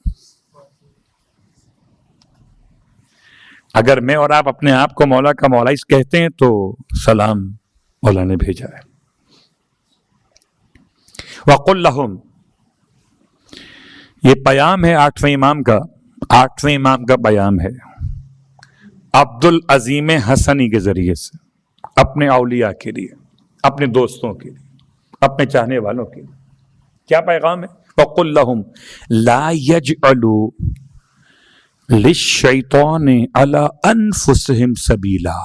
اگر میں اور آپ اپنے آپ کو مولا کا مولائی کہتے ہیں تو سلام مولا نے بھیجا ہے. وَقُلْ لَهُمْ، یہ پیام ہے آٹھویں امام کا پیام ہے عبد العظیم حسنی کے ذریعے سے اپنے اولیاء کے لیے، اپنے دوستوں کے لیے، اپنے چاہنے والوں کے لیے. کیا پیغام ہے؟ وَقُلْ لَهُمْ لَا يَجْعَلُوا لِلشَّيْطَانِ عَلَىٰ أَنفُسِهِمْ سَبِيلًا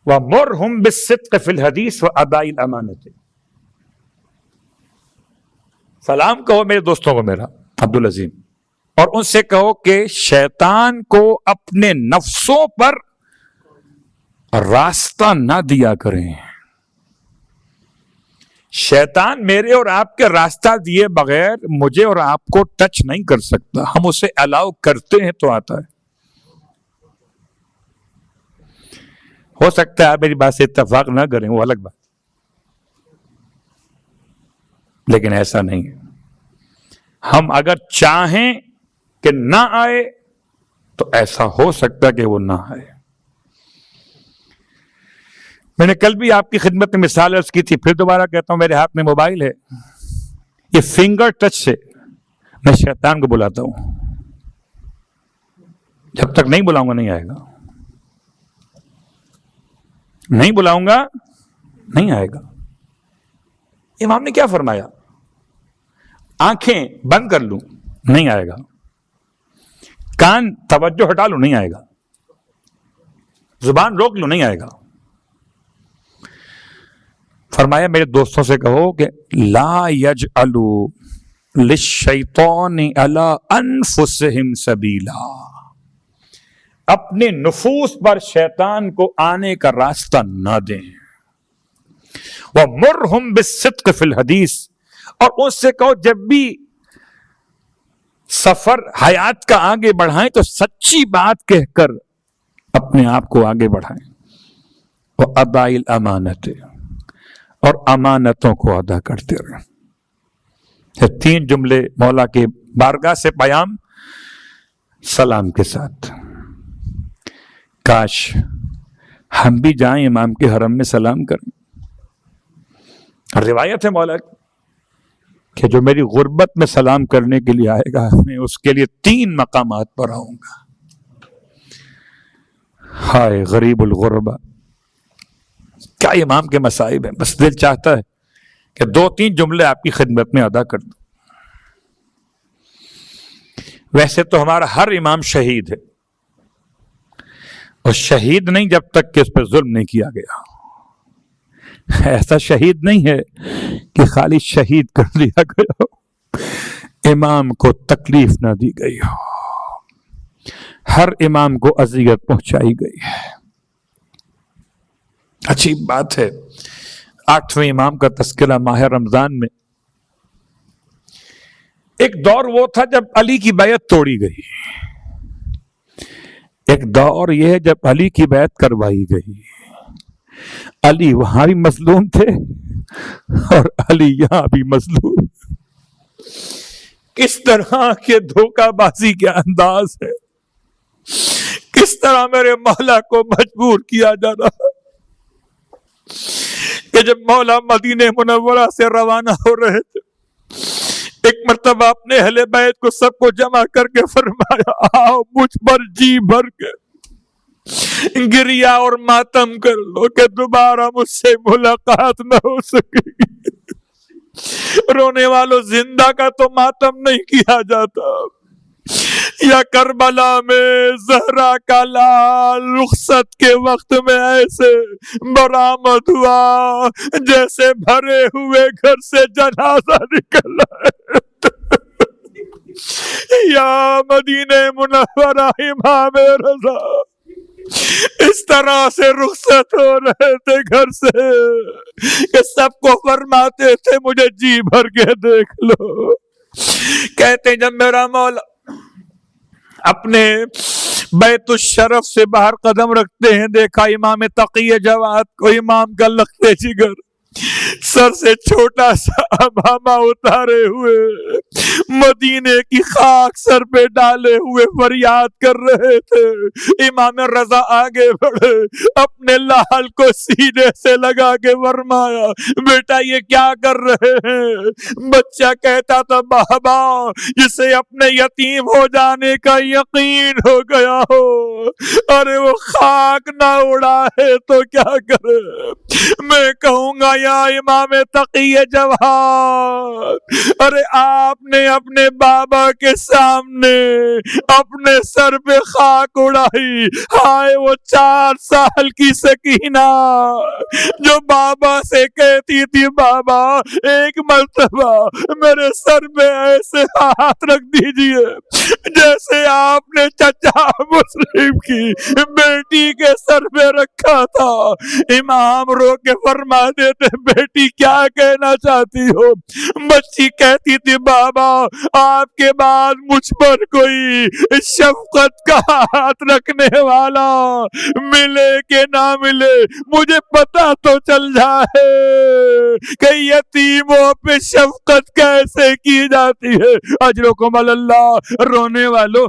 وَمُرْهُمْ بِالصِّدْقِ فِي الْحَدِيثِ وَأَدَاءِ الْأَمَانَةِ. سلام کہو میرے دوستوں کو، میرا عبد العظیم، اور ان سے کہو کہ شیطان کو اپنے نفسوں پر راستہ نہ دیا کریں. شیطان میرے اور آپ کے راستہ دیے بغیر مجھے اور آپ کو ٹچ نہیں کر سکتا. ہم اسے الاؤ کرتے ہیں تو آتا ہے. ہو سکتا ہے آپ میری بات سے اتفاق نہ کریں، وہ الگ بات، لیکن ایسا نہیں ہے. ہم اگر چاہیں کہ نہ آئے تو ایسا ہو سکتا کہ وہ نہ آئے. میں نے کل بھی آپ کی خدمت میں مثال عرض کی تھی، پھر دوبارہ کہتا ہوں. میرے ہاتھ میں موبائل ہے، یہ فنگر ٹچ سے میں شیطان کو بلاتا ہوں. جب تک نہیں بلاؤں گا نہیں آئے گا، نہیں بلاؤں گا نہیں آئے گا. امام نے کیا فرمایا؟ آنکھیں بند کر لوں نہیں آئے گا، کان توجہ ہٹا لوں نہیں آئے گا، زبان روک لوں نہیں آئے گا. فرمایا میرے دوستوں سے کہو کہ لا یجعلوا للشیطان علی انفسہم سبیلا، اپنے نفوس پر شیطان کو آنے کا راستہ نہ دیں. وَمُرْهُمْ بِالصِّدْقِ فِي الْحَدِيثِ، اور اس سے کہو جب بھی سفر حیات کا آگے بڑھائیں تو سچی بات کہہ کر اپنے آپ کو آگے بڑھائیں. وَأَدَاءِ الْأَمَانَةِ، اور امانتوں کو ادا کرتے رہیں. یہ تین جملے مولا کے بارگاہ سے پیام سلام کے ساتھ. کاش ہم بھی جائیں امام کے حرم میں سلام کریں. روایت ہے مولا کہ جو میری غربت میں سلام کرنے کے لیے آئے گا میں اس کے لیے 3 مقامات پر آؤں گا. ہائے غریب الغربہ، کیا امام کے مصائب ہیں. بس دل چاہتا ہے کہ 2-3 جملے آپ کی خدمت میں ادا کر دوں. ویسے تو ہمارا ہر امام شہید ہے، اور شہید نہیں جب تک کہ اس پر ظلم نہیں کیا گیا. ایسا شہید نہیں ہے کہ خالی شہید کر دیا گیا ہو، امام کو تکلیف نہ دی گئی ہو. ہر امام کو اذیت پہنچائی گئی ہے. اچھی بات ہے 8ویں امام کا تذکرہ ماہ رمضان میں. ایک دور وہ تھا جب علی کی بیعت توڑی گئی، ایک دور یہ ہے جب علی کی بیعت کروائی گئی. علی وہاں بھی مظلوم تھے اور علی یہاں بھی مظلوم. کس طرح کے دھوکہ بازی کے انداز ہے، کس طرح میرے مولا کو مجبور کیا جا رہا کہ جب مولا مدینہ منورہ سے روانہ ہو رہے تھے ایک مرتبہ اپنے اہل بیت کو سب کو جمع کر کے فرمایا آؤ مجھ پر جی بھر کے گریا اور ماتم کر لو کہ دوبارہ مجھ سے ملاقات نہ ہو سکے گی. رونے والوں زندہ کا تو ماتم نہیں کیا جاتا. یا کربلا میں زہرا کا لال رخصت کے وقت میں ایسے برآمد ہوا جیسے بھرے ہوئے گھر سے جنازہ نکل آئے. یا مدینہ منورہ امام رضا اس طرح سے رخصت ہو رہے تھے گھر سے کہ سب کو فرماتے تھے مجھے جی بھر کے دیکھ لو. کہتے جب میرا مولا اپنے بیت الشرف سے باہر قدم رکھتے ہیں، دیکھا امام تقی جواد کو، امام کا لخت جگر، سر سے چھوٹا سا عمامہ اتارے ہوئے، مدینے کی خاک سر پہ ڈالے ہوئے فریاد کر رہے تھے۔ امام رضا آگے بڑھے، اپنے لال کو سینے سے لگا کے فرمایا بیٹا یہ کیا کر رہے ہیں؟ بچہ کہتا تھا بابا جسے اپنے یتیم ہو جانے کا یقین ہو گیا ہو، ارے وہ خاک نہ اڑائے تو کیا کرے؟ میں کہوں گا یا امام تقی جواد، ارے آپ نے اپنے بابا کے سامنے اپنے سر پہ خاک اڑائی، ہائے وہ 4 سال کی سکینہ جو بابا سے کہتی تھی بابا ایک مرتبہ میرے سر پہ ایسے ہاتھ رکھ دیجئے جیسے آپ نے چچا مسلم کی بیٹی کے سر پہ رکھا تھا۔ امام رو کے فرما دیتے بیٹی کیا کہنا چاہتی ہو؟ بچی کہتی تھی بابا آپ کے بعد مجھ پر کوئی شفقت کا ہاتھ رکھنے والا ملے کہ نہ ملے، مجھے پتا تو چل جائے کہ یتیموں پہ شفقت کیسے کی جاتی ہے۔ اجرکم اللہ۔ رونے والوں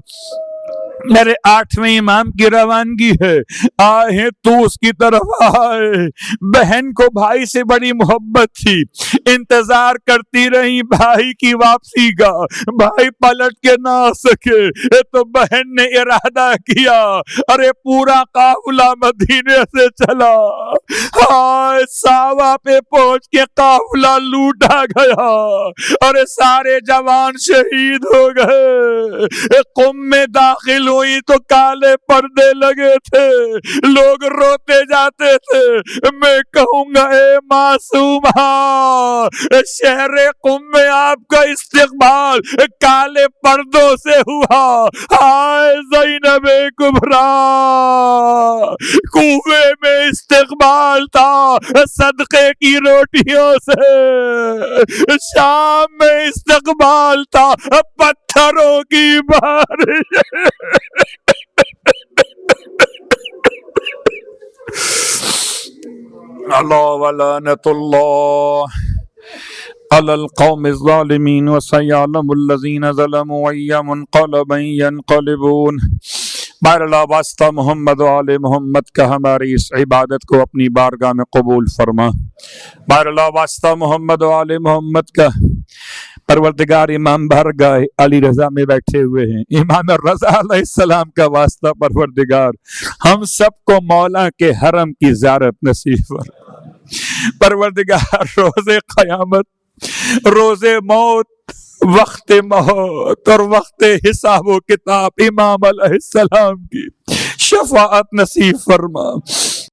میرے 8ویں امام کی روانگی ہے، آئے تو اس کی طرف آئے، بہن کو بھائی سے بڑی محبت تھی، انتظار کرتی رہی بھائی کی واپسی کا، بھائی پلٹ کے نہ آ سکے تو بہن نے ارادہ کیا، ارے پورا قافلہ مدینے سے چلا، ہائے ساوا پہ پہنچ کے قافلہ لوٹا گیا، ارے سارے جوان شہید ہو گئے، قم میں داخل ہوئی تو کالے پردے لگے تھے، لوگ روتے جاتے تھے۔ میں کہوں گا اے معصومہ، شہر قم میں آپ کا استقبال کالے پردوں سے ہوا، ہائے زینب کبریٰ، کوفے میں استقبال تھا صدقے کی روٹیوں سے، شام میں استقبال تھا پتھروں کی بارش۔ اللہ ولعنت اللہ علی القوم الظالمین وسیعلم الذین ظلموا ای منقلب ینقلبون۔ بہر اللہ واسطہ محمد و آل محمد کا ہماری اس عبادت کو اپنی بارگاہ میں قبول فرما۔ بہر اللہ واسطہ محمد و آل محمد کا پروردگار امام بارگاہ علی رضا میں بیٹھے ہوئے ہیں، امام رضا علیہ السلام کا واسطہ پروردگار ہم سب کو مولا کے حرم کی زیارت نصیب فرما۔ پروردگار روز قیامت، روز موت، وقت موت اور وقت حساب و کتاب امام علیہ السلام کی شفاعت نصیب فرما۔